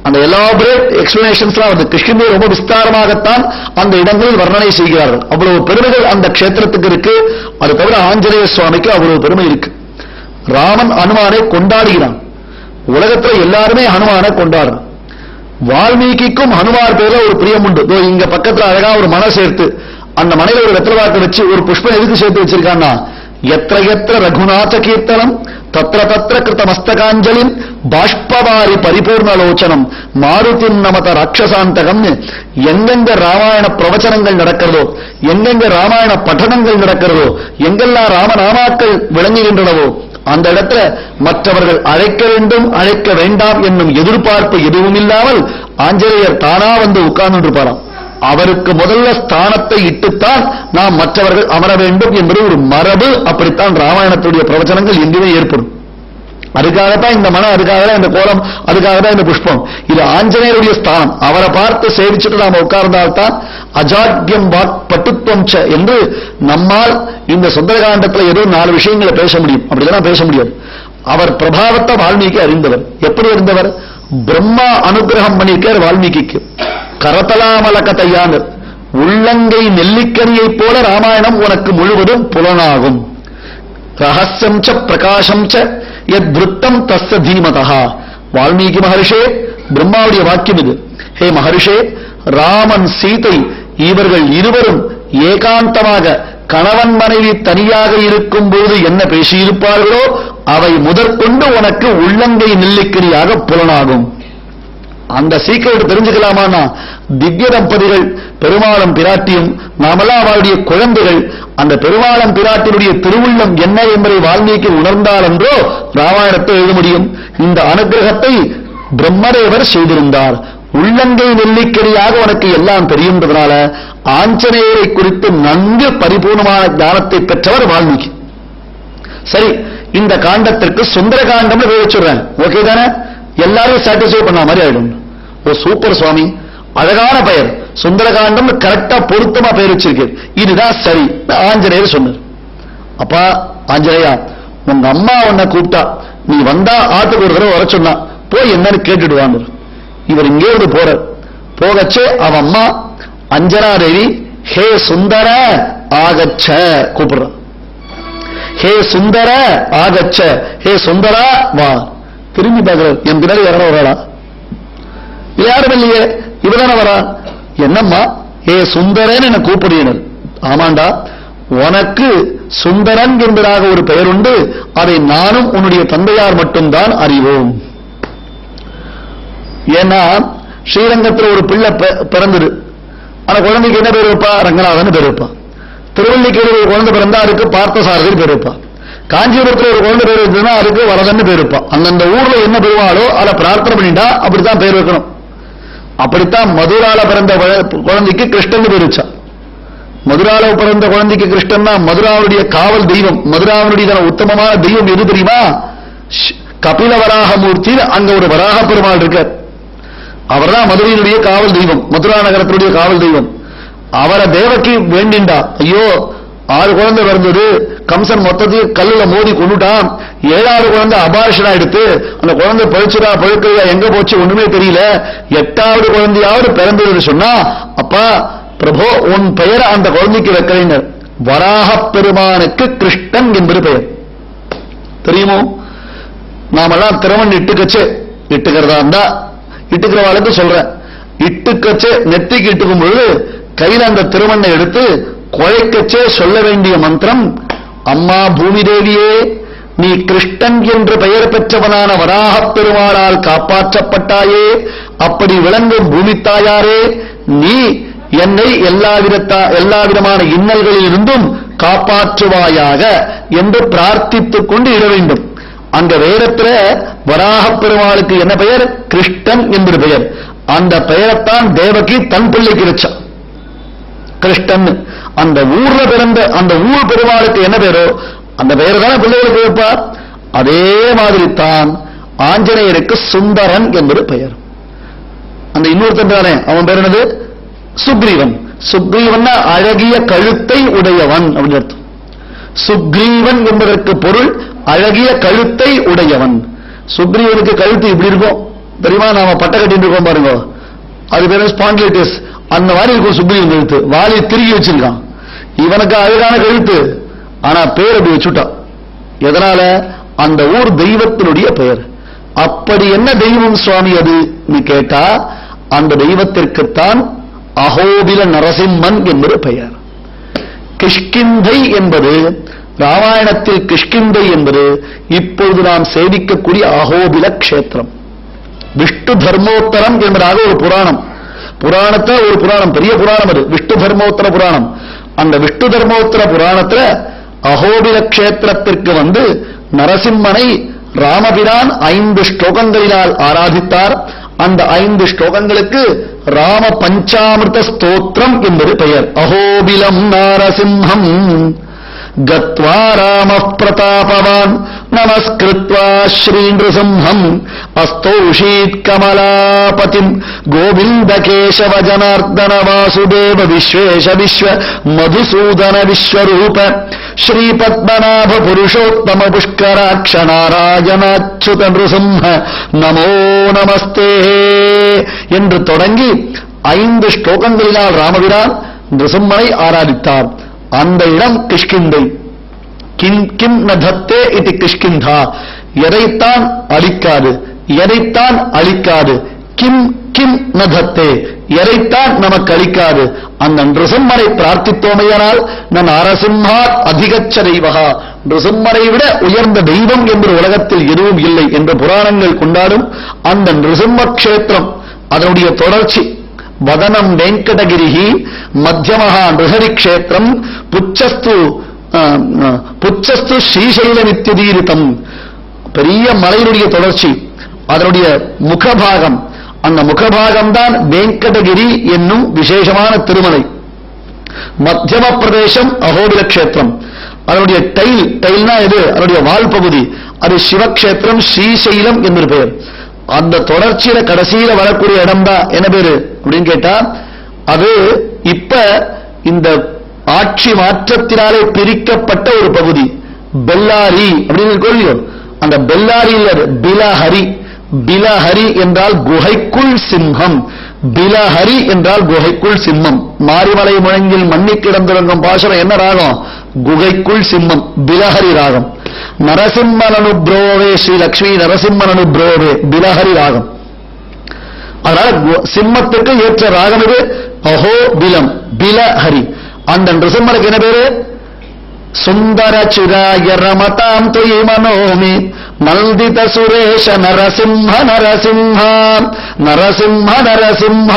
அந்த எலாபரேட் எக்ஸ்பிளனேஷன்ஸ்லாம் வந்து கிருஷ்ணன் ரொம்ப விஸ்தாரமாகத்தான் அந்த இடங்களில் வர்ணனை செய்கிறார்கள். அவ்வளவு பெருமைகள் அந்த கஷேத்திரத்துக்கு இருக்கு. அது தவிர ஆஞ்சநேய சுவாமிக்கு அவ்வளவு பெருமை இருக்கு. ராமன் ஹனுமானை கொண்டாடுகிறான். உலகத்துல எல்லாருமே ஹனுமானை கொண்டாடுறான். வால்மீகிக்கும் ஹனுமார் பேர்ல ஒரு பிரியம் உண்டு. இங்க பக்கத்துல அழகா ஒரு மனை சேர்த்து, அந்த மனையில ஒரு வெத்தலை வச்சு ஒரு புஷ்பம் எதுக்கு சேர்த்து வச்சிருக்கான்னா, எத்திர எத்திர ரகுநாத கீர்த்தனம் தத்திர தத்திர கிருத்த மஸ்தகாஞ்சலின் பாஷ்பவாரி பரிபூர்ணலோச்சனம் மாருதின் நமத ராட்சசாந்தகம். எங்கெங்க ராமாயண பிரவச்சனங்கள் நடக்கிறதோ, எங்கெங்க ராமாயண பட்டணங்கள் நடக்கிறதோ, எங்கெல்லாம் ராமநாமாக்கள் விளங்குகின்றனவோ, அந்த இடத்துல மற்றவர்கள் அழைக்க வேண்டும் அழைக்க வேண்டாம் என்னும் எதிர்பார்ப்பு எதுவும் இல்லாமல் ஆஞ்சநேயர் தானா வந்து உட்கார்ந்து இருப்பாராம். அவருக்கு முதல்ல ஸ்தானத்தை இட்டுத்தான் நாம் மற்றவர்கள் அமர வேண்டும் என்பது ஒரு மரபு. அப்படித்தான் ராமாயணத்துடைய பிரவச்சனங்கள் எங்குமே ஏற்படும். அதுக்காகத்தான் இந்த மனம், அதுக்காகதான் இந்த கோலம், அதுக்காகத்தான் இந்த புஷ்பம். இது ஆஞ்சநேயருடைய ஸ்தானம். அவரை பார்த்து சேவிச்சுட்டு நாம உட்கார்ந்தால்தான் அஜாட்யம் வாக் பட்டுத்வம் ச என்று நம்மால் இந்த சுந்தரகாண்டத்தில் ஏதோ 4 விஷயங்களை பேச முடியும். அப்படிதான் பேச முடியாது. அவர் பிரபாவத்தை வால்மீகி அறிந்தவர். எப்படி அறிந்தவர்? பிரம்மா அனுகிரகம் பண்ணியிருக்கார் வால்மீகிக்கு. கரதலாமலகதையான உள்ளங்கை நெல்லிக்கனியை போல ராமாயணம் உனக்கு முழுவதும் புலனாகும். ரகசியம் ச பிரகாசம் ச யத் விருத்தம் தஸ்ய தீமதா. வால்மீகி மகர்ஷே, பிரம்மாவுடைய வாக்கியம் இது. ஹே மகர்ஷே, ராமன் சீதை இவர்கள் இருவரும் ஏகாந்தமாக கணவன் மனைவி தனியாக இருக்கும் போது என்ன பேசியிருப்பார்களோ அவை முதற்கொண்டு உனக்கு உள்ளங்கை நெல்லிக்கனியாக புலனாகும். அந்த சீக்கிரம் தெரிஞ்சுக்கலாமான்னா, திவ்ய தம்பதிகள் பெருமாளும் பிராட்டியும் நாமெல்லாம் அவருடைய குழந்தைகள். அந்த பெருமாளும் பிராட்டியுடைய திருவுள்ளம் என்ன என்பதை வால்மீகி உணர்ந்தால் என்றோ ராமாயணத்தை எழுத முடியும். இந்த அனுகிரகத்தை பிரம்மதேவர் செய்திருந்தார். உள்ளங்கை நெல்லிக்கனியாக உனக்கு எல்லாம் தெரியுன்றதுனால ஆஞ்சநேயரை குறித்து நன்கு பரிபூர்ணமான ஞானத்தை பெற்றவர் வால்மீகி. சரி, இந்த காண்டத்திற்கு சுந்தர காண்டம்னு பேர் வச்சுடுறேன். ஓகே தானே? எல்லாரும் சாட்டிஸ்ஃபை பண்ண மாதிரி ஆயிடும். ஓ சூப்பர் சுவாமி, அழகான பெயர், சுந்தரகாண்டம் கரெக்டா பொருத்தமா பெயர் வச்சிருக்கு, இதுதான் சரி ஆஞ்சநேயர் சொன்னார். அப்பா ஆஞ்சநேயா, உங்க அம்மா உன்னை கூப்பிட்டா, நீ வந்தா ஆட்டுக்கு ஒரு தடவை வர சொன்னா, போய் என்னன்னு கேட்டுட்டு வாங்க. இவர் இங்கே வந்து போற போகச்சே அவன் அம்மா அஞ்சனா தேவி ஹே சுந்தர ஆகச்ச கூப்பிடுற. ஹே சுந்தர ஆகச்ச, ஹே சுந்தரா வா. திரும்பி பார்க்கிறார், என் பின்னாடி யாரும் வராளா? யாரும் இல்லையே, இவதான வரா. என்னம்மா ஹே சுந்தரன் என கூப்பிடுகிறார். ஆமாண்டா, உனக்கு சுந்தரன் என்பதாக ஒரு பெயர் உண்டு, அதை நானும் உன்னுடைய தந்தையார் மட்டும்தான் அறிவோம். ஏன்னா ஸ்ரீரங்கத்தில் ஒரு பிள்ளை பிறந்தது, அந்த குழந்தைக்கு என்ன பேர் வைப்பா? ரங்கநாதன் பேர் வைப்பா. திருவள்ளிக்கேணியில் ஒரு குழந்தை பிறந்தா அதுக்கு பார்த்தசாரதி பேர் வைப்பா. காஞ்சிபுரத்தில் ஒரு குழந்தை பேர் வச்சதுன்னா அதுக்கு வரதன்னு பேர் வைப்பா. அந்தந்த ஊர்ல என்ன பெறுவாளோ அதை பிரார்த்தனை பண்ணிட்டா அப்படித்தான் பேர் வைக்கணும். அப்படித்தான் மதுரால பிறந்த குழந்தைக்கு கிருஷ்ணன் பேர் வச்சா. மதுரால பிறந்த குழந்தைக்கு கிருஷ்ணன்னா மதுராவுடைய காவல் தெய்வம், மதுராவுடைய உத்தமமான தெய்வம் எது தெரியுமா? கபில வராகமூர்த்தி. அங்க ஒரு வராக பெருமாள் இருக்கார், அவர்தான் மதுரையினுடைய காவல் தெய்வம், மதுரா நகரத்தினுடைய காவல் தெய்வம். அவரை தேவகி வேண்டிண்டா, ஐயோ 6 குழந்தை பிறந்தது, கம்சன் மொத்தத்தையும் கல்லுல மோதி கொண்டுட்டான், 7வது குழந்தை அபார்ஷனா எடுத்து அந்த குழந்தை பழிச்சுடா பழுக்கையா எங்க போச்சு ஒண்ணுமே தெரியல, 8வது குழந்தையாவது பிறந்தது சொன்னா, அப்பா பிரபோ உன் பெயரை அந்த குழந்தைக்கு வைக்கிறேன். வராக பெருமானுக்கு கிருஷ்ணன் என்பது பெயர். தெரியுமோ? நாமெல்லாம் திருமண் இட்டுக்கிறதா இருந்தா, இட்டுக்கிறவாளுக்கு சொல்றேன், இட்டுக்கச்சே நெத்திக்கு இட்டுக்கும் பொழுது கையில் அந்த திருமண்ணை எடுத்து குழைக்கச்சே சொல்ல வேண்டிய மந்திரம், அம்மா பூமி தேவியே, நீ கிருஷ்ணன் என்று பெயர் பெற்றவனான வராக பெருமாளால் காப்பாற்றப்பட்டாயே, அப்படி விளங்கும் பூமி தாயாரே, நீ என்னை எல்லா விதமான இன்னல்களில் இருந்தும் காப்பாற்றுவாயாக என்று பிரார்த்தித்துக் கொண்டு இட வேண்டும். அங்க வேதத்துல வராக பெருமாளுக்கு என்ன பெயர்? கிருஷ்ணன் என்று பெயர். அந்த பெயரைத்தான் தேவகி தன் பிள்ளைக்கு வச்சா, கிருஷ்ணன். அந்த ஊர்ல பிறந்த அந்த ஊர் பெருமாளுக்கு என்ன பெயரோ அந்த பெயர் தானே பிள்ளைகளுக்கு வைப்பார். அதே மாதிரி தான் ஆஞ்சநேயருக்கு சுந்தரன் என்பது பெயர். அந்த இன்னொருத்தன் தானே, அவன் பேர் என்னது? சுக்ரீவன். சுக்ரீவன் அழகிய கழுத்தை உடையவன் அப்படின்னு அர்த்தம். சுக்ரீவன் என்பதற்கு பொருள் அழகிய கழுத்தை உடையவன். சுக்ரீவனுக்கு கழுத்து இப்படி இருக்கும் தெரியுமா? நாம பட்டை கட்டிட்டு இருக்கோம் பாருங்க, அது பேரு ஸ்பாண்டிலைட்டிஸ், அந்த மாதிரி இருக்கும் சுக்ரீவன் கழுத்து. வாலி திருகி வச்சிருக்கான். இவனுக்கு அழகான கழுத்து, ஆனா பேர் அப்படி வச்சுட்டான். எதனால? அந்த ஊர் தெய்வத்தினுடைய பெயர். அப்படி என்ன தெய்வம் சுவாமி அது நீ கேட்டா, அந்த தெய்வத்திற்குத்தான் அகோபில நரசிம்மன் என்பது பெயர். கிஷ்கிந்தை என்பது ராமாயணத்தில், கிஷ்கிந்தை என்பது இப்பொழுது நாம் சேவிக்கக்கூடிய அகோபில கஷேத்திரம். விஷ்ணு தர்மோத்தரம் என்பதாக ஒரு புராணம், புராணத்தை ஒரு புராணம், பெரிய புராணம் அது, விஷ்ணு தர்மோத்தர புராணம். அந்த விஷ்ணு தர்மோத்தர புராணத்துல அகோபில கஷேத்திரத்திற்கு வந்து நரசிம்மனை ராமபிரான் 5 ஸ்லோகங்களினால் ஆராதித்தார். அந்த 5 ஸ்லோகங்களுக்கு ராம பஞ்சாமிர்த ஸ்தோத்திரம் என்பது பெயர். அகோபிலம் நாரசிம்ஹம் கத்வா ராம பிரதாபவான் நமஸ்கிருத்வா ஸ்ரீ நிருசிம்ஹம் அஸ்தௌஷீத் கமலாபதிம் கோவிந்த கேசவ ஜனார்தன வாசுதேவ விஸ்வேஷ விஸ்வ மதுசூதன விஸ்வரூப ஸ்ரீ பத்மநாப புருஷோத்தம புஷ்கராட்ச நாராயணாச்சுத நிருசிம்ஹ நமோ நமஸ்தே என்று தொடங்கி 5 ஸ்லோகங்களினால் ராமபிரான் நிருசிம்மனை ஆராதித்தார். அந்த இடம் கிஷ்கிந்தை. கிம் கிம் நதத்தே இது கிஷ்கிந்தா, எதைத்தான் அளிக்காது, எதைத்தான் அளிக்காது. கிம் கிம் நதத்தே, எதைத்தான் நமக்கு அளிக்காது. அந்த நிருசிம்மனை பிரார்த்தித்தோமையானால் நன் அரசிம்ஹாத் அதிகச்ச தெய்வகா, நிருசிம்மனை விட உயர்ந்த தெய்வம் என்று உலகத்தில் எதுவும் இல்லை என்று புராணங்கள் கொண்டாடும் அந்த நிருசிம்ம கஷேத்திரம், அதனுடைய தொடர்ச்சி. வதனம் வெங்கடகிரிஹி மத்தியமஹா நிருஹரி கஷேத்திரம் புச்சஸ்து ஸ்ரீசைல நித்தியதீரிதம். பெரிய மலையினுடைய தொடர்ச்சி, அதனுடைய முகபாகம். அந்த முகபாகம்தான் வெங்கடகிரி என்னும் விசேஷமான திருமலை. மத்தியம பிரதேசம் அகோபில கஷேத்திரம். அதனுடைய டைல்னா எது? அதனுடைய வால் பகுதி. அது சிவக்ஷேத்திரம் ஸ்ரீசைலம் என்று பெயர். அந்த தொடர்ச்சியில கடைசியில வரக்கூடிய இடம் தான் என்ன பேரு அப்படின்னு கேட்டா, அது இப்ப இந்த ஆட்சி மாற்றத்தினாலே பிரிக்கப்பட்ட ஒரு பகுதி பெல்லாரி அப்படின்னு சொல்லியோ. அந்த பெல்லாரியில் பிலஹரி. பிலஹரி என்றால் குகைக்குள் சிம்மம். பிலஹரி என்றால் குகைக்குள் சிம்மம். மாரிமலை முழங்கில் மண்ணி கிடந்திருக்கும் பாசுரம் என்ன ராகம்? குகைக்குள் சிம்மம், பிலஹரி ராகம். நரசிம்மன் அனுப்ரோவே, ஸ்ரீ லட்சுமி நரசிம்மன் அனுப்ரோவே, பிலஹரி ராகம். அதனால சிம்மத்துக்கு ஏற்ற ராகம் இது அஹோ பிலம், பிலஹரி. அந்த நரசிம்மனுக்கு என்ன பேரு? சுந்தர சிராய ரமதாம் தொய் மனோமி நல்தித சுரேஷ நரசிம்ம நரசிம்ம நரசிம்ம நரசிம்ம.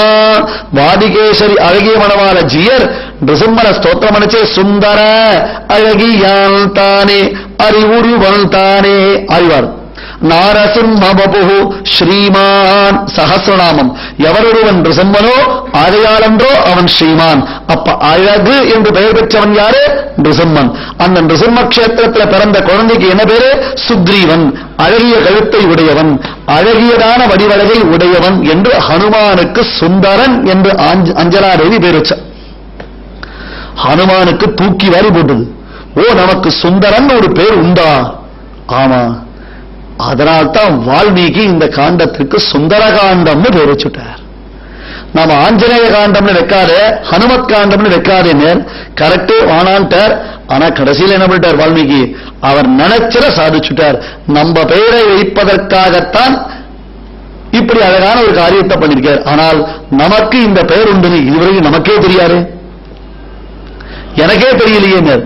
வாதிகேசரி அழகிய மணவாள ஜியர் நரசிம்மன ஸ்தோத்திரம் அனுச்சே சுந்தர அழகியால் தானே அறிவுருவல் தானே அறிவார். நாரசிம்ம பபு ஸ்ரீமான் சஹசிரநாமம். எவரொருவன் நிருசிம்மனோ ஆகையாளன்றோ அவன் ஸ்ரீமான். அப்ப அழகு என்று பெயர் பெற்றவன் யாரு? நிருசிம்மன். அந்த நிருசிம்ம கஷேத்திரத்தில் பிறந்த குழந்தைக்கு என்ன பேரு? சுக்ரீவன். அழகிய கழுத்தை உடையவன், அழகியதான வடிவழகை உடையவன் என்று ஹனுமானுக்கு சுந்தரன் என்று அஞ்சலாதேவி பேர் வச்ச. ஹனுமானுக்கு தூக்கி வாரி போட்டது. ஓ, நமக்கு சுந்தரன் ஒரு பேர் உண்டா? ஆமா. அதனால்தான் வால்மீகி இந்த காண்டத்திற்கு சுந்தர காண்டம்னு பேர் வச்சுட்டார். நாம ஆஞ்சநேய காண்டம்னு வைக்காதே, ஹனுமத் காண்டம்னு வைக்காதேன்னு கரெக்டே வானான்ட்டார். ஆனா கடைசியில் என்ன பண்ணிட்டார் வால்மீகி? அவர் நினைச்சத சாதிச்சுட்டார். நம்ம பெயரை வைப்பதற்காகத்தான் இப்படி அழகான ஒரு காரியத்தை பண்ணிருக்கார். ஆனால் நமக்கு இந்த பெயர் உண்டு இதுவரைக்கும் நமக்கே தெரியாது, எனக்கே தெரியலையே.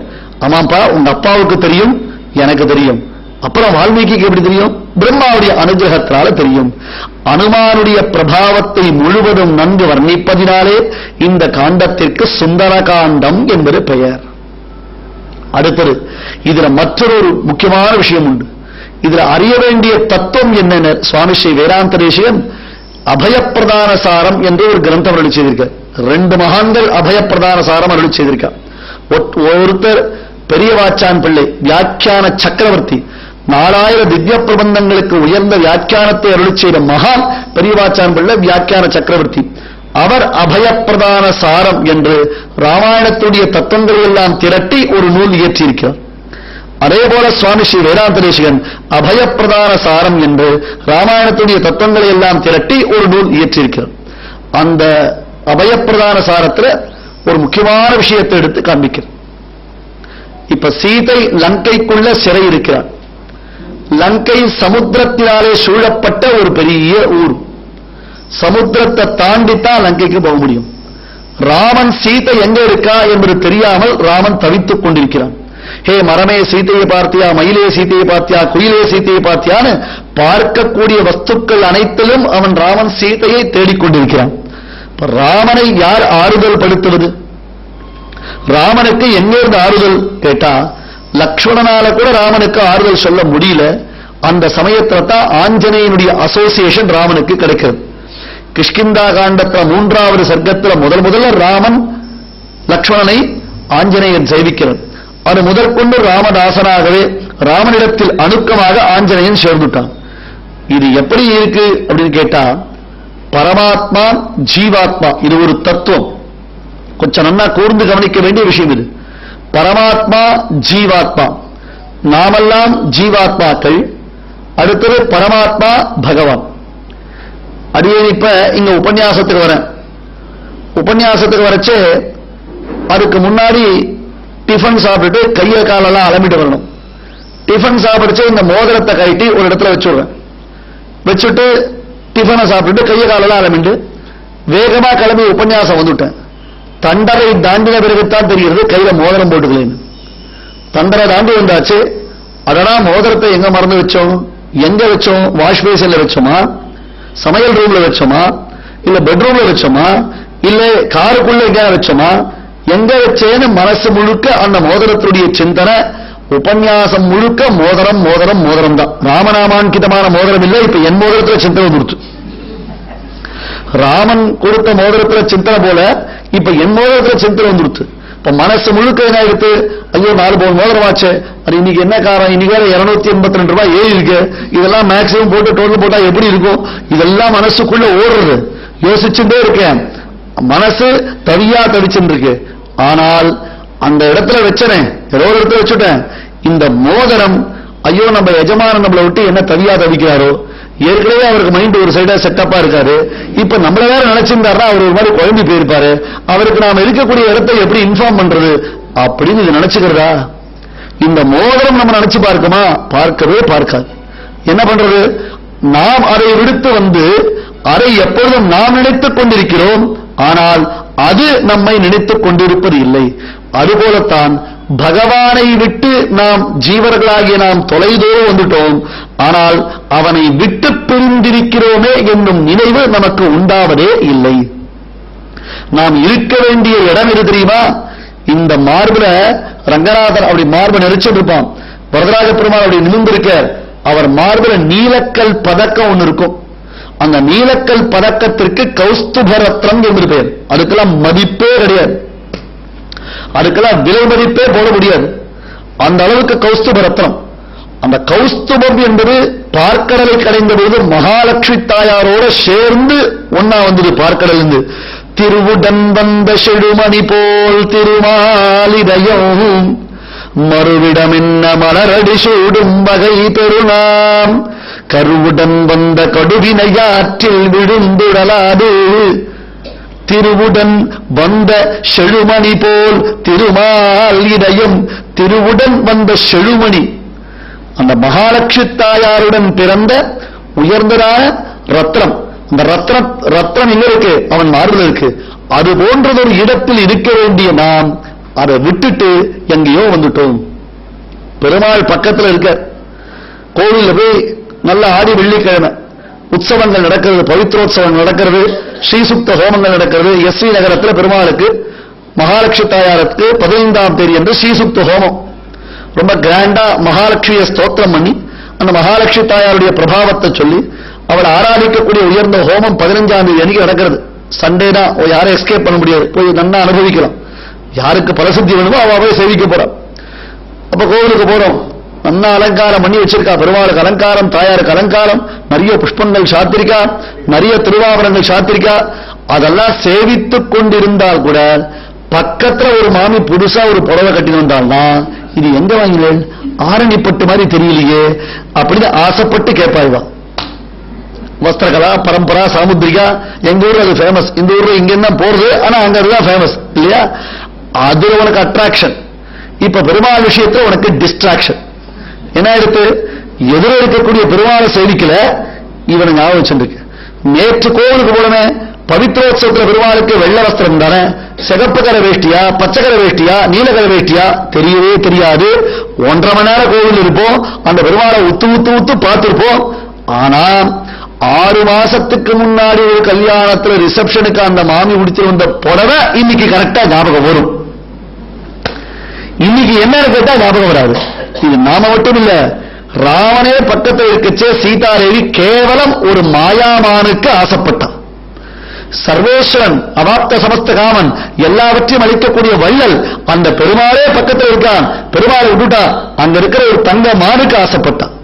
ஆமாப்பா, உங்க அப்பாவுக்கு தெரியும், எனக்கு தெரியும். அப்புறம் வால்மீகிக்கு எப்படி தெரியும்? பிரம்மாவுடைய அனுகிரகத்தினால தெரியும். அனுமானுடைய பிரபாவத்தை முழுவதும் நன்கு வர்ணிப்பதினாலே இந்த காண்டத்திற்கு சுந்தர காண்டம் என்பது பெயர். அடுத்தது இதுல மற்றொரு முக்கியமான விஷயம் உண்டு. இதுல அறிய வேண்டிய தத்துவம் என்னென்ன? சுவாமி ஸ்ரீ வேதாந்த தேசிகன் அபயப்பிரதான சாரம் என்று ஒரு கிரந்தம் அருளி செய்திருக்க. 2 மகான்கள் அபயப்பிரதான சாரம் அருளி செய்திருக்க. ஒருத்தர் பெரிய வாச்சான் பிள்ளை, வியாக்கியான சக்கரவர்த்தி. 4000 திவ்ய பிரபந்தங்களுக்கு உயர்ந்த வியாக்கியானத்தை அருளி செய்த மகான் பெரியவாச்சான் பிள்ளை, வியாக்கியான சக்கரவர்த்தி. அவர் அபயப்பிரதான சாரம் என்று ராமாயணத்துடைய தத்துவங்களை எல்லாம் திரட்டி ஒரு நூல் இயற்றியிருக்கிறார். அதே போல சுவாமி ஸ்ரீ வேதாந்த தேசிகன் அபயப்பிரதான சாரம் என்று ராமாயணத்துடைய தத்துவங்களை எல்லாம் திரட்டி ஒரு நூல் இயற்றியிருக்கிறார். அந்த அபயப்பிரதான சாரத்தில் ஒரு முக்கியமான விஷயத்தை எடுத்து காண்பிக்கிறார். இப்ப சீதை லங்கைக்குள்ள சிறை இருக்கிறார். லங்கை சமுத்திரத்தினாலே சூழப்பட்ட ஒரு பெரிய ஊர். சமுத்திரத்தை தாண்டித்தான் லங்கைக்கு போக முடியும். ராமன் சீதை எங்க இருக்கா என்பது தெரியாமல் ராமன் தவித்துக் கொண்டிருக்கிறான். ஹே மரமே சீதையை பார்த்தியா, மயிலே சீதையை பார்த்தியா, குயிலே சீதையை பார்த்தியான்னு பார்க்கக்கூடிய வஸ்துக்கள் அனைத்திலும் அவன் ராமன் சீதையை தேடிக்கொண்டிருக்கிறான். ராமனை யார் ஆறுதல் படுத்துவது? ராமனுக்கு எங்கிருந்து ஆறுதல் கேட்டா, லக்ஷ்மணனால கூட ராமனுக்கு ஆறுதல் சொல்ல முடியல. அந்த சமயத்தில் தான் ஆஞ்சநேயனுடைய அசோசியேஷன் ராமனுக்கு கிடைக்கிறது. கிஷ்கிந்தா காண்டத்தில் 3வது சர்க்கத்தில் முதல்ல ராமன் லக்ஷ்மணனை ஆஞ்சநேயன் சேவிக்கிறார். அது முதற்கொண்டு ராமதாசனாகவே ராமனிடத்தில் அணுக்கமாக ஆஞ்சநேயன் சேர்ந்துட்டான். இது எப்படி இருக்கு அப்படின்னு கேட்டா, பரமாத்மா ஜீவாத்மா இது ஒரு தத்துவம். கொஞ்சம் நல்லா கூர்ந்து கவனிக்க வேண்டிய விஷயம் இது. பரமாத்மா ஜீவாத்மா, நாமெல்லாம் ஜீவாத்மாக்கள். அடுத்தது பரமாத்மா பகவான். அதே இப்ப இங்க உபன்யாசத்துக்கு வரேன். உபன்யாசத்துக்கு வரச்சு அதுக்கு முன்னாடி டிஃபன் சாப்பிட்டு கையை காலெல்லாம் அலம்பிட்டு வரணும். டிஃபன் சாப்பிடுச்சு இந்த மோதிரத்தை கட்டி ஒரு இடத்துல வச்சுடுறேன். வச்சுட்டு டிஃபனை சாப்பிட்டு கையை காலெல்லாம் அலம்பிட்டு வேகமா கிளம்பி உபன்யாசம் வந்துட்டேன். தண்டரை தாண்டின பிறகுத்தான் தெரிகிறது கையில மோதிரம் போட்டுக்கலன்னு. தண்டரை தாண்டி வந்தாச்சு. அதெல்லாம் மோதிரத்தை எங்க மறந்து வச்சோம்? எங்க வச்சோம்? வாஷ் பேசின்ல வச்சோமா, சமையல் ரூம்ல வச்சோமா, இல்ல பெட்ரூம்ல வச்சோமா, இல்ல காருக்குள்ள எங்க வச்சோமா, எங்க வச்சேன்னு மனசு முழுக்க அந்த மோதிரத்துடைய சிந்தனை. உபன்யாசம் முழுக்க மோதிரம் மோதிரம் மோதிரம் தான். ராமநாமாங்கிதமான மோதிரம் இல்லை. இப்ப என் மோதிரத்துல சிந்தனை கொடுத்து, ராமன் கொடுத்த மோதிரத்துல சிந்தனை போல இப்ப என் மோதிரத்துல சிந்தனை வந்துடுத்து. இப்ப மனசு முழுக்க என்ன எடுத்து ஐயோ 4 பவுன் மோதிரமாச்சு, அது இன்னைக்கு என்ன காரணம், இன்னைக்கு வேற 282 ரூபாய் ஏறி இருக்கு, இதெல்லாம் மேக்சிமம் போட்டு டோட்டல் போட்டா எப்படி இருக்கும், இதெல்லாம் மனசுக்குள்ள ஓடுறது. யோசிச்சுட்டே இருக்கேன், மனசு தவிச்சுட்டு இருக்கு. ஆனால் அந்த இடத்துல வச்சனேன், ஏதோ ஒரு இடத்துல வச்சுட்டேன். இந்த மோதிரம் ஐயோ நம்ம எஜமானன் நம்மளை விட்டு என்ன தவிக்கிறாரோ, ஏற்கனவே அவருக்கு மைண்ட் ஒரு சைடா செட்டப்பா இருக்காரு, இப்ப நம்மள வேற நினைச்சிருந்தாருன்னா அவர் ஒரு மாதிரி குழம்பி போயிருப்பாரு, அவருக்கு நாம இருக்கக்கூடிய இடத்தை எப்படி இன்ஃபார்ம் பண்றது அப்படின்னு இது நினைச்சுக்கிறதா? இந்த மோதிரம் நம்ம நினைச்சு பார்க்குமா? பார்க்கவே பார்க்காது. என்ன பண்றது? நாம் அதை விடுத்து வந்து அதை எப்பொழுதும் நாம் நினைத்துக் கொண்டிருக்கிறோம், ஆனால் அது நம்மை நினைத்துக் கொண்டிருப்பது இல்லை. அதுபோலத்தான் பகவானை விட்டு நாம் ஜீவர்களாகிய நாம் தொலைதோறும் வந்துட்டோம், ஆனால் அவனை விட்டு பிரிந்திருக்கிறோமே என்னும் நினைவு நமக்கு உண்டாவதே இல்லை. நாம் இருக்க வேண்டிய இடம் எது தெரியுமா? இந்த மார்புல ரங்கநாதர் அப்படி மார்பை நெரிச்சிட்டு இருப்பான், வரதராஜ பெருமாள் அப்படி நிமிர்ந்திருக்க, அவர் மார்புல நீலக்கல் பதக்கம் ஒண்ணு இருக்கும். அந்த நீலக்கல் பதக்கத்திற்கு கௌஸ்துபரத்னம் என்று பெயர். அதுக்கெல்லாம் மதிப்பே கிடையாது, அதுக்கெல்லாம் விலை மதிப்பே போட முடியாது, அந்த அளவுக்கு கௌஸ்துபரத்னம். அந்த கௌஸ்துபம் என்பது பார்க்கடலை கடைந்த போது மகாலட்சுமி தாயாரோட சேர்ந்து ஒன்னா வந்தது. பார்க்கடல் இருந்து திருவுடன் வந்த செழுமணி போல் திருமாலிதயம் மறுவிடம் என்ன மலரடி சூடும் வகை பெருநாம் கருவுடன் வந்த கடுவினையாற்றில் விழுந்துடலாது. திருவுடன் வந்த செழுமணி போல் திருமால் இதயம், திருவுடன் வந்த செழுமணி அந்த மகாலட்சுமி தாயாருடன் பிறந்த உயர்ந்ததான ரத்னம். அந்த ரத்னம் எங்க இருக்கு? அவன் மார்பில் இருக்கு. அது போன்றதொரு இடத்தில் இருக்க வேண்டிய நாம் அதை விட்டுட்டு எங்கேயோ வந்துட்டோம். பெருமாள் பக்கத்தில் இருக்க கோவில்ல போய் நல்ல ஆடி வெள்ளிக்கிழமை உற்சவங்கள் நடக்கிறது, பவித்ரோத்சவம் நடக்கிறது, ஸ்ரீசுக்த ஹோமங்கள் நடக்கிறது. எஸ்வி நகரத்தில் பெருமாளுக்கு மகாலட்சுமி தாயாருக்கு 15ஆம் தேதி என்று ஸ்ரீசுக்த ஹோமம் ரொம்ப கிராண்டா மகாலட்சுமியை ஸ்தோத்திரம் பண்ணி அந்த மகாலட்சுமி தாயாருடைய பிரபாவத்தை சொல்லி அவளை ஆராதிக்கக்கூடிய உயர்ந்த ஹோமம் 15ஆம் தேதி அன்னைக்கு நடக்கிறது. சண்டே தான், யாரும் எஸ்கேப் பண்ண முடியாது, போய் நன்னா அனுபவிக்கலாம். யாருக்கு பலசித்தி வேணுமோ அவ சேவிக்க போறான். அப்ப கோவிலுக்கு போறோம், நன்னா அலங்காரம் பண்ணி வச்சிருக்கா, பெருமாளுக்கு அலங்காரம், தாயாருக்கு அலங்காரம், நிறைய புஷ்பங்கள் சாத்திரிக்கா, நிறைய திருவாபரணங்கள் சாத்திரிக்கா. அதெல்லாம் சேவித்துக் கொண்டிருந்தால் கூட பக்கத்துல ஒரு மாமி புதுசா ஒரு புடவை கட்டி வந்தால்னா இது எங்க வாங்கினேன், ஆரணிப்பட்டு மாதிரி தெரியலையே அப்படின்னு ஆசைப்பட்டு கேட்பாய்வா. வஸ்திரகலா பரம்பரா சாமுத்திரிகா எங்க ஊர்ல அது ஃபேமஸ், இந்த ஊர்ல இங்க என்ன போறது, ஆனா அங்க அதுதான் ஃபேமஸ் இல்லையா? அது உனக்கு அட்ராக்ஷன். இப்ப பெருமாள் விஷயத்துல உனக்கு டிஸ்ட்ராக்ஷன். என்ன எடுத்து எதிர இருக்கக்கூடிய பெருமாளை சேவிக்கல, இவனை ஞாபகம் வச்சிருக்கு. நேற்று கோவிலுக்கு போனமே பவித்ரோத்சவத்துல பெருமாளுக்கு வெள்ளை வஸ்திரம் தானே, சிகப்பு கரை வேஷ்டியா, பச்சைக்கரை வேஷ்டியா, நீலக்கரை வேஷ்டியா தெரியவே தெரியாது. 1.5 மணி நேரம் கோவில் இருப்போம், அந்த பெருமாளை உத்து பார்த்திருப்போம். ஆனா 6 மாசத்துக்கு முன்னாடி ஒரு கல்யாணத்துல ரிசப்ஷனுக்கு அந்த மாமி உடுத்தி வந்த புடவை இன்னைக்கு கரெக்டா ஞாபகம் வரும். இன்னைக்கு என்னன்னு கேட்டா ஞாபகம் வராது. இது நாம மட்டும் இல்ல, ராவணே பக்கத்தில் இருக்கச்சே சீதாதேவி கேவலம் ஒரு மாயாமானுக்கு ஆசைப்பட்டான். சர்வேஸ்வரன் அவாப்த சமஸ்த காமன் எல்லாவற்றையும் அளிக்கக்கூடிய வள்ளல் அந்த பெருமாளே பக்கத்தில் இருக்கான். பெருமாளை விட்டுட்டா அங்க இருக்கிற ஒரு தங்க மானுக்கு ஆசைப்பட்டான்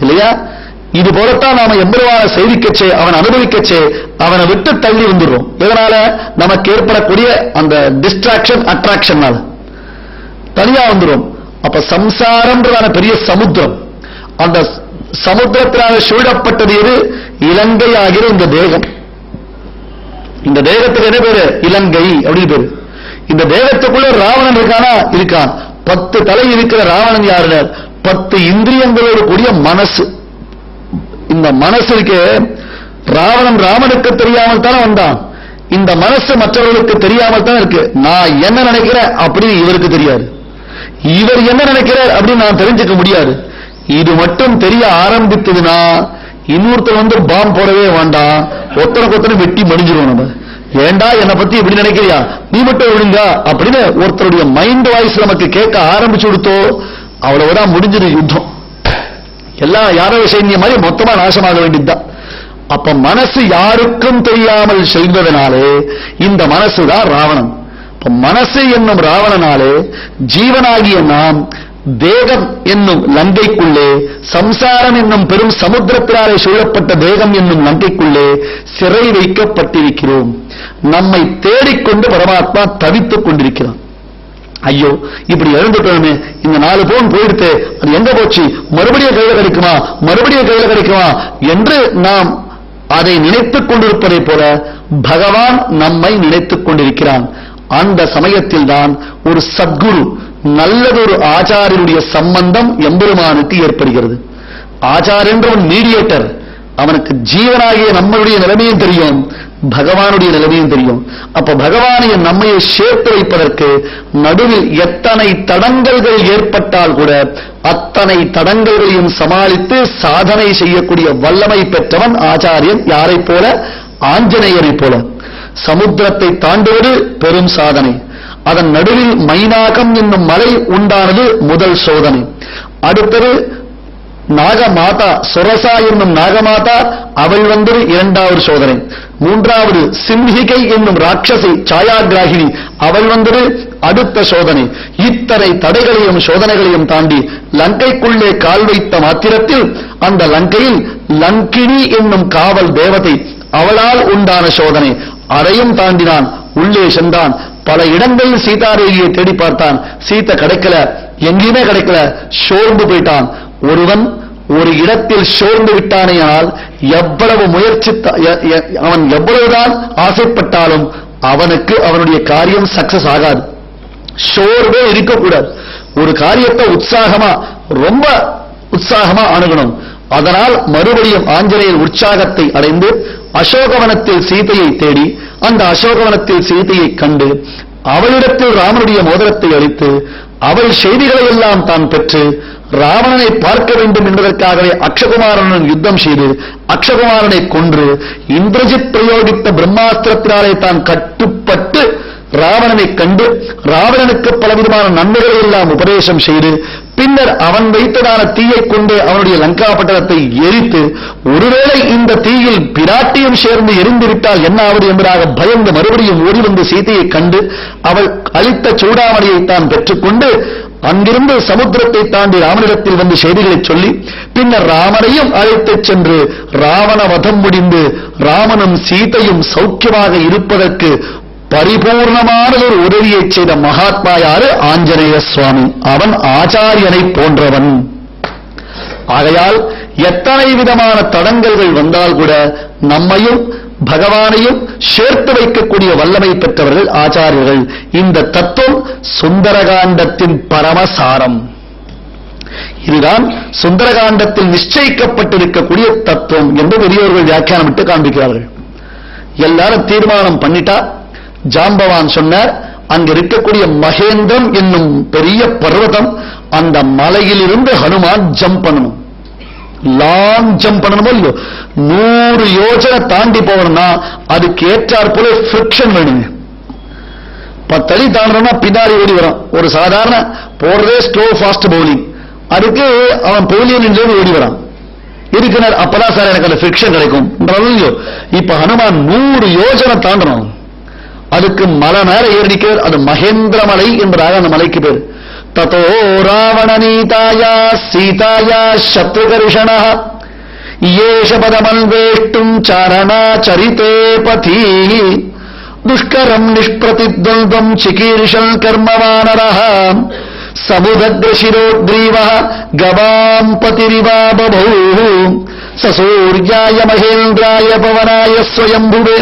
இல்லையா? இது போலத்தான் நாம எம்பெருமானை சேவிக்கச்சே, அவன் அனுபவிக்கச்சே அவனை விட்டு தள்ளி வந்துடுறோம். இதனால நமக்கு ஏற்படக்கூடிய அந்த டிஸ்ட்ராக்ஷன் அட்ராக்ஷன்னால தனியா வந்துடும். அப்ப சம்சாரம்ன்றதான பெரிய சமுத்திரம், அந்த சமுத்திரத்தினால சூழப்பட்டது எது? இலங்கை ஆகிற இந்த தேகம். இந்த தேகத்துக்கு என்ன பேரு? இலங்கை அப்படின்னு பேரு. இந்த தேகத்துக்குள்ள ராவணன் இருக்கானா? இருக்கான். 10 தலை இருக்கிற ராவணன் யாரு? 10 இந்திரியங்களோடு கூடிய மனசு. இந்த மனசு இருக்கு, ராமனுக்கு தெரியாமல் தானே வந்தான். இந்த மனசு மற்றவர்களுக்கு தெரியாமல் தான் இருக்கு. நான் என்ன நினைக்கிறேன் அப்படின்னு இவருக்கு தெரியாது, இவர் என்ன நினைக்கிறார் அப்படின்னு நான் தெரிஞ்சுக்க முடியாது. இது மட்டும் தெரிய ஆரம்பித்ததுன்னா இன்னொருத்தர் வந்து பாம் போடவே வேண்டாம், ஒத்தனை வெட்டி மடிஞ்சிருவோம். நம்ம ஏண்டா என்னை பத்தி இப்படி நினைக்கிறியா, நீ மட்டும் விடுங்க அப்படின்னு ஒருத்தருடைய மைண்ட் வாய்ஸ் நமக்கு கேட்க ஆரம்பிச்சு கொடுத்தோ அவ்வளவுதான் முடிஞ்சது யுத்தம். எல்லாம் யாரோ சைன்யம் மாதிரி மொத்தமா நாசமாக வேண்டியதுதான். அப்ப மனசு யாருக்கும் தெரியாமல் செய்வதனாலே இந்த மனசுதான் ராவணன். மனசு என்னும் ராவணனாலே ஜீவனாகிய நாம் தேகம் என்னும் லங்கைக்குள்ளே, சம்சாரம் என்னும் பெரும் சமுத்திரத்தினாலே சூழப்பட்ட தேகம் என்னும் லங்கைக்குள்ளே சிறை வைக்கப்பட்டிருக்கிறோம். நம்மை தேடிக்கொண்டு பரமாத்மா தவித்துக் கொண்டிருக்கிறான். ஐயோ, இப்படி எழுந்துட்டோமே, இந்த 4 பவுன் போயிடுத்து, அது எங்க போச்சு, மறுபடியும் கையில கிடைக்குமா, மறுபடியும் கையில கிடைக்குமா என்று நாம் அதை நினைத்துக் கொண்டிருப்பதை போல பகவான் நம்மை நினைத்துக் கொண்டிருக்கிறான். அந்த சமயத்தில் தான் ஒரு சத்குரு, நல்லதொரு ஆச்சாரியனுடைய சம்பந்தம் எம்பெருமானுக்கு ஏற்படுகிறது. ஆச்சாரியன்ற ஒரு மீடியேட்டர், அவனுக்கு ஜீவனாகிய நம்மளுடைய நிலைமையும் தெரியும், பகவானுடைய நிலைமையும் தெரியும். அப்ப பகவானை நம்மையை சேர்த்து வைப்பதற்கு நடுவில் எத்தனை தடங்கல்கள் ஏற்பட்டால் கூட அத்தனை தடங்கல்களையும் சமாளித்து சாதனை செய்யக்கூடிய வல்லமை பெற்றவன் ஆச்சாரியன். யாரை போல? ஆஞ்சநேயரை போல. சமுத்திரத்தை தாண்டுவது பெரும் சாதனை. அதன் நடுவில் மைனாகம் என்னும் மலை உண்டானது முதல் சோதனை. அடுத்தது நாகமாதா, சொரசா என்னும் நாகமாதா, அவள் வந்தது 2வது சோதனை. 3வது சிம்ஹிகை என்னும் ராட்சசி சாயாகிராகினி, அவள் வந்தது அடுத்த சோதனை. இத்தனை தடைகளையும் சோதனைகளையும் தாண்டி லங்கைக்குள்ளே கால் வைத்த மாத்திரத்தில் அந்த லங்கையில் லங்கினி என்னும் காவல் தேவதை, அவளால் உண்டான சோதனை, அதையும் தாண்டினான். உள்ளே சென்றான். பல இடங்களில் சீதாதேவியை தேடி பார்த்தான். சீதை கிடைக்கல, எங்கேயுமே கிடைக்கல. சோர்ந்து போயிட்டான். ஒருவன் ஒரு இடத்தில் சோர்ந்து விட்டானேயானால் எவ்வளவு முயற்சி, அவன் எவ்வளவுதான் ஆசைப்பட்டாலும் அவனுக்கு அவனுடைய காரியம் சக்சஸ் ஆகாது. சோர்வே இருக்கக்கூடாது. ஒரு காரியத்தை உற்சாகமா, ரொம்ப உற்சாகமா அணுகணும். அதனால் மறுபடியும் ஆஞ்சநேயர் உற்சாகத்தை அடைந்து அசோகவனத்தில் சீதையை தேடி, அந்த அசோகவனத்தில் சீதையை கண்டு அவளிடத்தில் ராமனுடைய மோதிரத்தை அளித்து அவள் செய்திகளை எல்லாம் தான் பெற்று ராவணனை பார்க்க வேண்டும் என்பதற்காகவே அக்ஷகுமாரனுடன் யுத்தம் செய்து அக்ஷகுமாரனை கொன்று இந்திரஜித் பிரயோகித்த பிரம்மாஸ்திரத்தினாலே தான் கட்டுப்பட்டு ராவணனை கண்டு ராவணனுக்கு பலவிதமான நன்மைகளை எல்லாம் உபதேசம் செய்து பின்னர் அவன் வைத்ததான தீயை கொண்டு அவனுடைய லங்கா பட்டணத்தை எரித்து, ஒருவேளை இந்த தீயில் பிராட்டியம் சேர்ந்து எரிந்துவிட்டால் என்ன ஆவது என்பதாக பயந்து மறுபடியும் ஓடி வந்து சீதையை கண்டு அவள் அளித்த சூடாமணியை தான் பெற்றுக்கொண்டு அங்கிருந்து சமுத்திரத்தை தாண்டி ராமனிடத்தில் வந்து செய்திகளை சொல்லி பின்னர் ராமனையும் அழைத்துச் சென்று ராவண வதம் முடிந்து ராமனும் சீதையும் சௌக்கியமாக இருப்பதற்கு பரிபூர்ணமான ஒரு உதவியை செய்த மகாத்மா யாரு? ஆஞ்சநேய சுவாமி. அவன் ஆச்சாரியனை போன்றவன். ஆகையால் எத்தனை விதமான தடங்கல்கள் வந்தால் கூட நம்மையும் பகவானையும் சேர்த்து வைக்கக்கூடிய வல்லமை பெற்றவர்கள் ஆச்சாரியர்கள். இந்த தத்துவம் சுந்தரகாண்டத்தின் பரமசாரம். இதுதான் சுந்தரகாண்டத்தில் நிச்சயிக்கப்பட்டிருக்கக்கூடிய தத்துவம் என்று பெரியோர்கள் வியாக்கியானமிட்டு காண்பிக்கிறார்கள். எல்லாரும் தீர்மானம் பண்ணிட்டா, ஜாம்பவான் சொன்னார், அங்க இருக்கக்கூடிய மகேந்திரம் என்னும் பெரிய பர்வதம், அந்த மலையிலிருந்து ஹனுமான் ஜம்ப் பண்ணணும். லாங் ஜம்ப் பண்ணணுமோ இல்லையோ, 100 யோஜனை தாண்டி போகணும்னா அதுக்கு ஏற்றாற் போல ஃபிரிக்ஷன் வேணுங்க. 10 அடி தாண்டணும்னா பின்னாடி ஓடி வரும். ஒரு சாதாரண போடுறதே ஸ்லோ ஃபாஸ்ட் பவுலிங், அதுக்கு அவன் பவுலியன் ஓடி வரான். இருக்கிறார், அப்பதான் சார் எனக்கு அந்த ஃபிரிக்ஷன் கிடைக்கும். இப்ப ஹனுமான் 100 யோஜனை தாண்டணும். அதுக்கு மலை மேல ஏறி நிற்கிறார். அது மகேந்திர மலை என்பதாக அந்த மலைக்கு பேர். ததோ ராவண நீதாயா சீதாயா சத்ருகர்ஷணः ஏஷ பதமன்வேஷ்டும் சாரணா சரிதே பதி துஷ்கரம் நிஷ்பிரதித்வந்த்வம் சிகீர்ஷன் கர்மவானரः சமுதக்ரசிரோக்ரீவः கவாம் பதிரிவா பபௌ சசூர்யாய மகேந்திராய பவனாய ஸ்வயம்புவே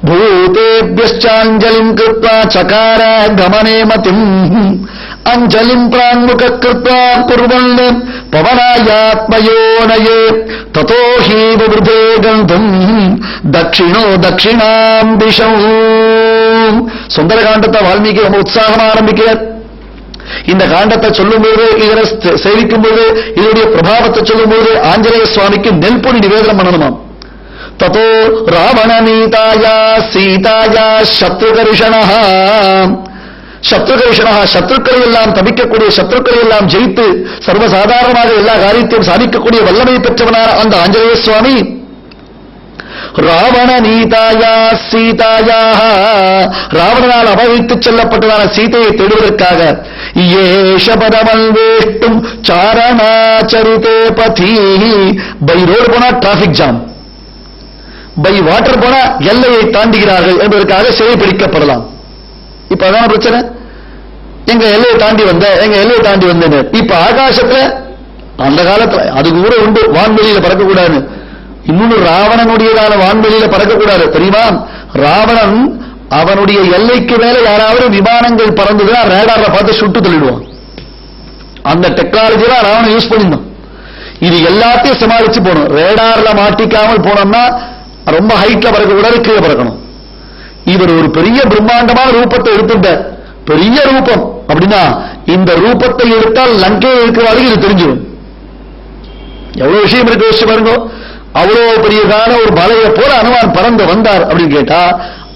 பூதேபியஞ்ஜலிம் கிருத்வா சகார கமனே மதிம் அஞ்சலிம் பிரான்முக கிருத்வா குர்வன் பவனாயாத்மயோனயே ததோ ஹி விருதே கந்தும் தட்சிணோ தட்சிணாம் திசௌ. சுந்தரகாண்டத்தை வால்மீகி ரொம்ப உற்சாகமா ஆரம்பிக்கிறார். இந்த காண்டத்தை சொல்லும்போது, இதனை சேவிக்கும் போது, இதனுடைய பிரபாவத்தை சொல்லும்போது ஆஞ்சநேய சுவாமிக்கு நெல்பொடி நிவேதனம் பண்ணணுமாம். ததோ ராவண நீதாயா சீதாயா சத்ருகர்ஷணः சத்ருக்களை எல்லாம் தவிக்கக்கூடிய, சத்ருக்களை எல்லாம் ஜெயித்து சர்வசாதாரணமாக எல்லா காரியத்தையும் சாதிக்கக்கூடிய வல்லமை பெற்றவனான அந்த ஆஞ்சநேய சுவாமி ராவண நீதாயா சீதாயா, ராவணனால் அபகரித்துச் செல்லப்பட்டதான சீதையை தேடுவதற்காக ஏஷபதமல் வேஷ்டும் சாரணாச்சரிதே பதி. பை ரோடு போனா டிராபிக் ஜாம், பை வாட்டர் போனா எல்லையை தாண்டுகிறார்கள் என்பதற்காக சிறை பிடிக்கப்படலாம். இப்ப அதான பிரச்சனை, எங்க எல்லையை தாண்டி வந்த, எங்க எல்லையை தாண்டி வந்தேன். இப்ப ஆகாசத்துல அந்த காலத்துல அது கூட உண்டு, வான்வெளியில பறக்கக்கூடாது. இன்னொன்னு ராவணனுடையதான வான்வெளியில பறக்கக்கூடாது தெரியுமா? ராவணன் அவனுடைய எல்லைக்கு மேல யாராவது விமானங்கள் பறந்துதான் ரேடார்ல பார்த்து சுட்டு தள்ளிடுவான். அந்த டெக்னாலஜி தான் ராவணன் யூஸ் பண்ணிருந்தான். இது எல்லாத்தையும் சமாளிச்சு போகணும். ரேடார்ல மாட்டிக்காமல் போனோம்னா ரொம்ப ஹைட்ல பறக்கக்கூடாது, கீழே பறக்கணும். இவர் ஒரு பெரிய பிரம்மாண்டமான ரூபத்தை எடுத்துட்டார், பெரிய ரூபம். அப்படின்னா இந்த ரூபத்தை எடுத்தால் லங்கையில் இருக்கிறவர்கள் இது தெரிஞ்சிடும். எவ்வளவு விஷயம் இருக்கு யோசிச்சு பாருங்க. அவ்வளவு பெரியதான ஒரு மலையை போல அனுமான் பறந்து வந்தார் அப்படின்னு கேட்டா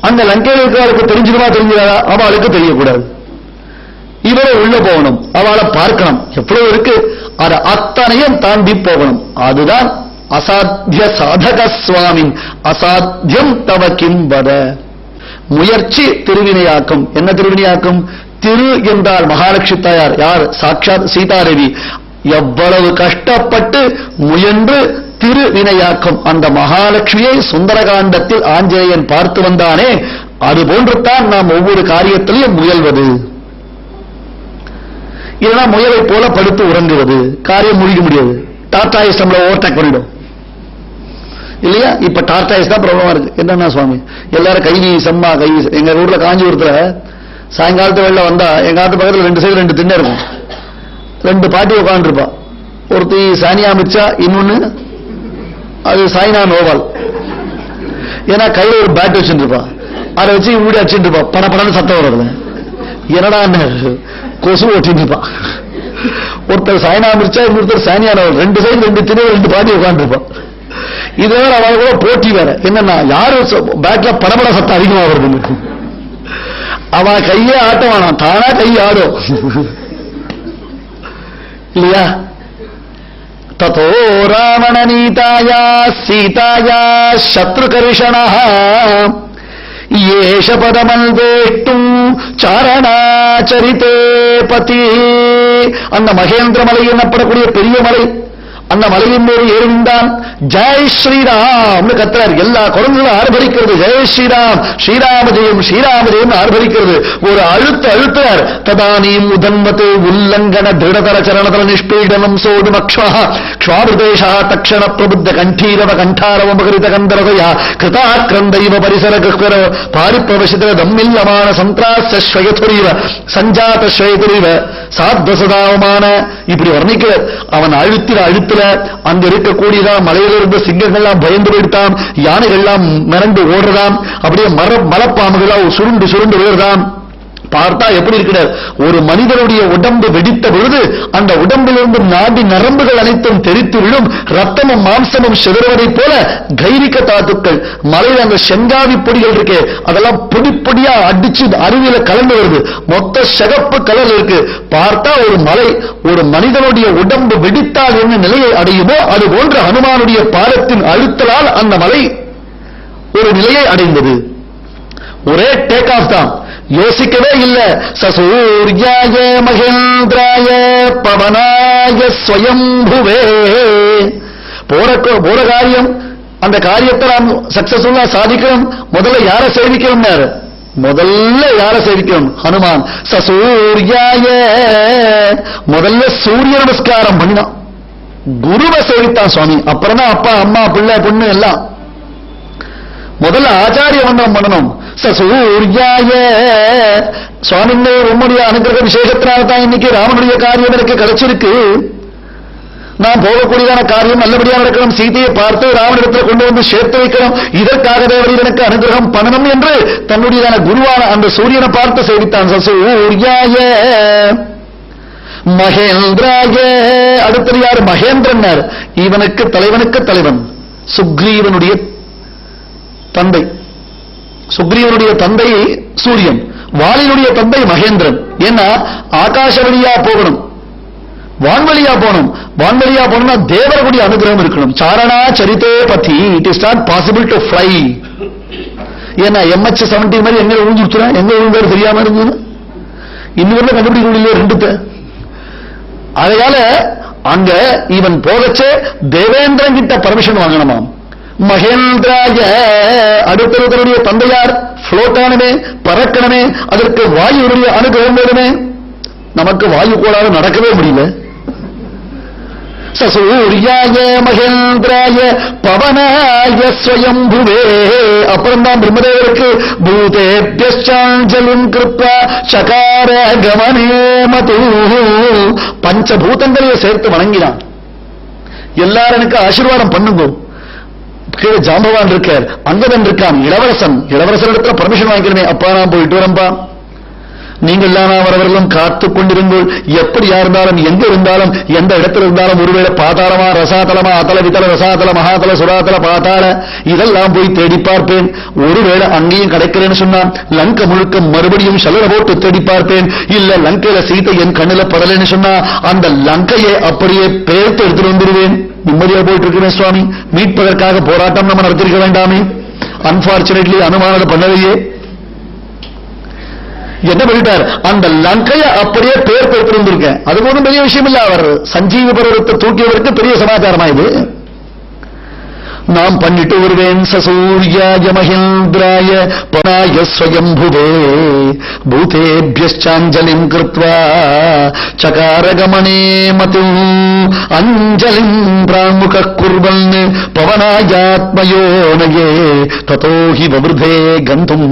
அந்த லங்கையில் இருக்கிறவருக்கு தெரிஞ்சிடுமா தெரிஞ்சிடாதா? அவளுக்கு தெரியக்கூடாது. இவரை உள்ள போகணும், அவளை பார்க்கணும், எவ்வளவு இருக்கு, அது அத்தனையும் தாண்டி போகணும். அதுதான் அசாத்திய சாதக சுவாமின் அசாத்தியம் தவ கிம் வத. முயற்சி திருவினையாக்கும். என்ன திருவினையாக்கும்? திரு என்றால் மகாலட்சுமி தாயார். யார்? சாட்சாத் சீதாதேவி. எவ்வளவு கஷ்டப்பட்டு முயன்று திருவினையாக்கும் அந்த மகாலட்சுமியை சுந்தரகாண்டத்தில் ஆஞ்சநேயன் பார்த்து வந்தானே, அதுபோன்றுதான் நாம் ஒவ்வொரு காரியத்திலையும் முயல்வது. இல்லைன்னா முயலை போல படுத்து உறங்குவது, காரியம் முடிக்க முடியாது. டாட்டாயிஸ் நம்மள ஓவர்டேக் பண்ணிடும் இல்லையா? இப்ப டாட்டாயிஸ் தான் ப்ராப்ளமா இருக்கு. என்னன்னா சுவாமி எல்லாரும் கைவி செம்மா கைவி. எங்க ஊர்ல காஞ்சிபுரத்துல சாயங்காலத்து வெளில வந்தா எங்க ஆத்து பக்கத்துல 2 சைடு 2 திண்ணை இருக்கும். 2 பாட்டி உட்காந்துருப்பா. ஒருத்தி சானியா மிர்ச்சா, இன்னொன்னு அது சாய்னா நோவால். ஏன்னா கையில ஒரு பேட் வச்சுருப்பா, அதை வச்சு வீடு அடிச்சுட்டு இருப்பா. படப்படன்னு சத்தம் வருது. என்னடா கொசு ஓட்டிட்டு இருப்பான். ஒருத்தர் சாய்னா மிர்ச்சா, இன்னொருத்தர் சானியா நோவல். 2 சைடு 2 திண்ணை 2 பாட்டி உட்காந்துருப்பான். இது வேற அவ கூட போட்டி வேற. என்னன்னா யாரு பேட்ல படபட சத்தம் அதிகமா வருது. அவ கையே ஆட்ட வேணாம், தானா கை ஆடும் இல்லையா? ததோ ராவண நீதாயா சீதாயா சத்ருகர்ஷணா ஏஷ பதமல் வேஷ்டும் சாரணாச்சரிதே பதி. அந்த மகேந்திர மலை எனப்படக்கூடிய பெரிய மலை, அந்த மலையின் மீது ஏறிந்தான். ஜெய் ஸ்ரீராம் கத்துறார். எல்லா குரங்களும் ஆர்ப்பரிக்கிறது. ஜெய் ஸ்ரீராம், ஸ்ரீராம ஜெயம், ஸ்ரீராம ஜெயம் ஆர்ப்பரிக்கிறது. ஒரு அழுத்தார். ததானீம் உதன்மத்து உல்லங்கன திருடதர சரணதர நிஷ்பீடனம் சோடு க்ஷ்வாபிருதேஷா தக்ஷண பிரபுத்த கண்டீரவ கண்டாரவ மகரித கந்தரதயா கிருதாக்கிரந்தைவ பரிசர கிருஷ்கர பாரிப்பிரவசிதர தம்மில்லமான சந்திராஸ்வயதுரிவ சஞ்சாத ஸ்வயதுரிவ சாத்வசதாவமான. இப்படி வர்ணிக்கிறார். அவன் அழுத்துல அங்க இருக்கக்கூடியதான் மலையிலிருந்து சிங்கங்கள்லாம் பயந்து போயிட்டான், யானைகள்லாம் மிரண்டு ஓடுறதாம், அப்படியே மலப்பாம்புகள்லாம் சுருண்டு சுருண்டு ஓடுறதாம். பார்த்தா எப்படி இருக்கிறார்? ஒரு மனிதனுடைய உடம்பு வெடித்த பொழுது அந்த உடம்பிலிருந்து நாடி நரம்புகள் அனைத்தும் தெரித்து விடும், ரத்தமும் மாம்சமும் சிதறுவதைப் போல கைரிக்க தாத்துக்கள் மலையில் அந்த செங்காவி பொடிகள் இருக்கு, அதெல்லாம் பொடி பொடியா அடிச்சு அருவியில கலந்து வருது. மொத்த சிகப்பு கலர் இருக்கு. பார்த்தா ஒரு மலை, ஒரு மனிதனுடைய உடம்பு வெடித்தால் என்ன நிலையை அடையுமோ அது போன்ற ஹனுமானுடைய பாதத்தின் அழுத்தலால் அந்த மலை ஒரு நிலையை அடைந்தது. ஒரே டேக் ஆஃப் தான், யோசிக்கவே இல்லை. சசூர்யாய மகேந்திராய பவனாய ஸ்வயம்புவே. போற காரியம், அந்த காரியத்தை நாம் சக்சஸ்ஃபுல்லா சாதிக்கணும். முதல்ல யாரை சேவிக்கணும்? முதல்ல யாரை சேவிக்கணும்? ஹனுமான். சசூர்யாய முதல்ல சூரிய நமஸ்காரம் பண்ணினான், குருவை சேவித்தான் சுவாமி. அப்புறம் தான் அப்பா அம்மா பிள்ளை பொண்ணு எல்லாம். முதல்ல ஆச்சாரிய வந்தனம் பண்ணணும். சசூர்யாய சுவாமின்னு உம்முடைய அனுகிரக விசேஷத்தினால்தான் இன்னைக்கு ராமனுடைய காரியம் எனக்கு கிடைச்சிருக்கு. நான் போகக்கூடியதான காரியம் நல்லபடியா நடக்கணும், சீதையை பார்த்து ராமனிடத்தில் கொண்டு வந்து சேர்த்து வைக்கணும், இதற்காகவே எனக்கு அனுகிரகம் பண்ணணும் என்று தன்னுடையதான குருவான அந்த சூரியனை பார்த்து சேவித்தான். சசூர்யாய மகேந்திராய. அடுத்தது யார்? மகேந்திரன். இவனுக்கு தலைவனுக்கு தலைவன் சுக்ரீவனுடைய தந்தை. சுக்ரீவனுடைய தந்தை சூரியன், வாலினுடைய தந்தை மகேந்திரன். ஏன்னா ஆகாச வழியா போகணும், வான்வழியா போகணும். வான்வழியா போனோம்னா தேவரகுடி அனுகிரகம் இருக்கணும். சாரணா சரித்தே பத்தி it is not possible to fly. ஏன்னா MH17 மாதிரி எங்க விழுந்துருச்சுனா எங்க விழுந்தாரு தெரியாம இருந்தது. இன்னொரு கண்டுபிடிக்க முடியல ரெண்டுத்த. அதனால அங்க இவன் போகச்சே தேவேந்திரன் கிட்ட பர்மிஷன் வாங்கணுமாம். மகேந்திராய அடுத்தவருடைய தந்தையார் புளோட்டானமே பறக்கணுமே, அதற்கு வாயுடைய அனுகிரகம் வேணுமே. நமக்கு வாயு கோளாறு நடக்கவே முடியல. சசூர்யாய மகேந்திராய பவனாய ஸ்வயம்புவே. அப்புறம் தான் பிரம்மதேவருக்கு பூதேப்யஞ்ஜலிம் கிருத்வா சகார கமனே மது பஞ்சபூதங்களையே சேர்த்து வணங்கினான். எல்லாரும் எனக்கு ஆசீர்வாதம் பண்ணுங்க. கீழே ஜாம்பவான் இருக்கார், அங்கதன் இருக்கான், இளவரசன். இளவரசன் இடத்துல பர்மிஷன் வாங்கிக்கிறேன். அப்பா நான் போயிட்டு வரம்பா, நீங்கள் எல்லாம் அவரவர்களும் காத்துக் கொண்டிருங்கள். எப்படியா இருந்தாலும் எங்க இருந்தாலும் எந்த இடத்துல இருந்தாலும் ஒருவேளை பாதாளமா ரசாதலமா அதல விதல ரசாதல மகாதல சுராதல பாதாள இதெல்லாம் போய் தேடி பார்ப்பேன். ஒருவேளை அங்கேயும் கிடைக்கிறேன்னு சொன்னா லங்கை முழுக்க மறுபடியும் சலர போட்டு தேடி பார்ப்பேன். இல்ல லங்கையில சீதை என் கண்ணில படலைன்னு சொன்னா அந்த லங்கையை அப்படியே பேர்த்து எடுத்துட்டு வந்துடுவேன். நிம்மதியா போயிட்டு இருக்கிறேன் சுவாமி. மீட்பதற்காக போராட்டம் நம்ம நடத்திருக்க வேண்டாமே. அன்பார்ச்சுனேட்லி அனுமானத்தை பண்ணலையே. என்ன பண்ணிட்டார்? அந்த லங்கையை அப்படியே பேர் பெற்றிருந்திருக்கேன். அதுக்கு ஒன்றும் பெரிய விஷயம் இல்ல. அவர் சஞ்சீவி பர்வத்தை தூக்கியவருக்கு பெரிய சமாச்சாரமா இது. நாம் பண்ணிட்டு வருவேன். சசூர்யாய மகேந்திராய பனாய ஸ்வயம்புவே பூதேப்யஞ்ஜலிம் கிருத்வா சகார கமனே மது அஞ்சலிம் பிராமுக குர்வன் பவனாயாத்மயோனயே ததோ ஹி வவ்ருதே கந்தும்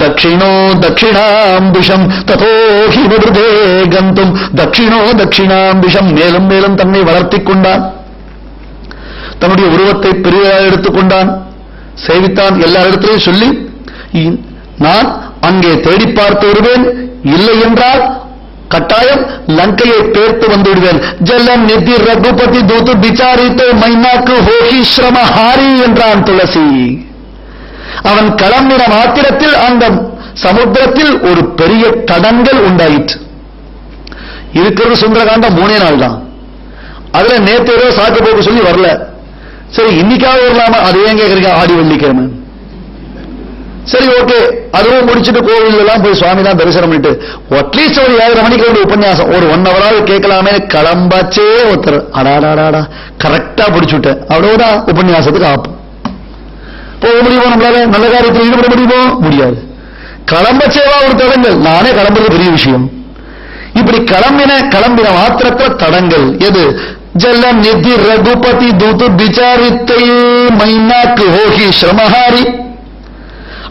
தட்சிணோ தட்சிணாம்பிஷம் ததோ ஹி வவ்ருதே கந்தும் தட்சிணோ தட்சிணாம்பிஷம். மேலும் மேலும் தன்னை வளர்த்திக் கொண்டான். தன்னுடைய உருவத்தை பெரியதாக எடுத்துக்கொண்டான், சேவித்தான். எல்லாரிடத்திலையும் சொல்லி நான் அங்கே தேடி பார்த்து வருவேன், இல்லை என்றால் கட்டாயம் லங்கையை பேர்த்து வந்து விடுவேன். ஜலம் நிதி ரகுபதி தூத்து விசாரித்து மைனாக்கு ஹோகி ஸ்ரமஹாரி என்றான் துளசி. அவன் கிளம்பின மாத்திரத்தில் அந்த சமுத்திரத்தில் ஒரு பெரிய தடங்கள் உண்டாயிற்று. இருக்கிறது சுந்தரகாண்டம் 3 நாள் தான். அதுல நேற்று சாக்கு போக்கு சொல்லி வரல. சரி இன்னைக்காவது வரலாமா? அது ஏன் கேட்கறீங்க? ஆடி வெள்ளிக்கிழமை. சரி ஓகே, அதுவும் முடிச்சுட்டு கோவில் எல்லாம் போய் சுவாமி தான் தரிசனம் பண்ணிட்டு அட்லீஸ்ட் ஒரு 7:30 மணிக்கு ஒரு உபன்யாசம் ஒரு 1 ஹவராவது கேட்கலாமே கிளம்பாச்சே ஒருத்தர். அடாடாடா கரெக்டா பிடிச்சுட்டேன். அவ்வளவுதான் உபன்யாசத்துக்கு ஆப்பு. போக முடியுமோ? நம்மளால நல்ல காரியத்தில் ஈடுபட முடியுமோ? முடியாது. கிளம்பச்சேவா ஒரு தடங்கள். நானே கிளம்புறது பெரிய விஷயம். இப்படி கிளம்பின மாத்திரத்தில் தடங்கள். எது? ஜலம் நிதி ரகுபதி தூத்து விசாரித்தை மைனாக்கு ஹோகி ஸ்ரமஹாரி.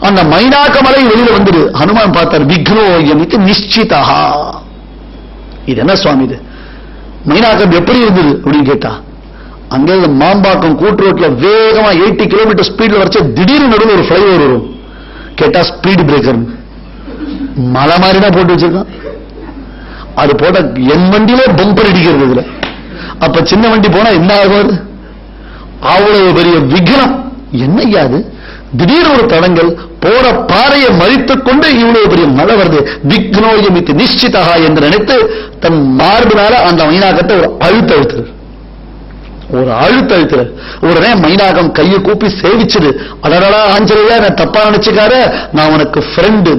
அந்த மைனாக்க மலை வெளியில வந்துடு. ஹனுமான் பார்த்தார். விக்னோயமித்து நிச்சிதா. இது என்ன சுவாமி இது? மைனாக்கம் எப்படி இருந்தது அப்படின்னு கேட்டா, அங்கே மாம்பாக்கம் கூட்டு ரோட்ல வேகமா 80 கிலோமீட்டர் ஸ்பீட்ல வரைச்ச திடீர்னு நடுவில் ஒரு ஃபிளைஓவர் வரும். கேட்டா ஸ்பீடு பிரேக்கர் மலை மாதிரிதான் போட்டு வச்சிருக்கான். அது போட்ட என் வண்டியிலே பம்பர் இடிக்கிறது. இதுல அப்ப சின்ன வண்டி போனா என்ன ஆகுது? அவ்வளவு பெரிய விக்னம். என்னையா அது? திடீர் ஒரு தடங்கள். போற பாறையை மறித்துக் கொண்டு இவ்வளவு பெரிய மழை வருது. விக்னோயமித்து நிச்சிதா என்று நினைத்து தன் மார்பினால அந்த மைனாகத்தை ஒரு அழுத்தழுத்துற. உடனே மைனாகம் கையை கூப்பி சேவிச்சது. அடடா ஆஞ்சலியா, நான் தப்பா நினைச்சுக்கார, நான் உனக்கு ஃப்ரெண்டு.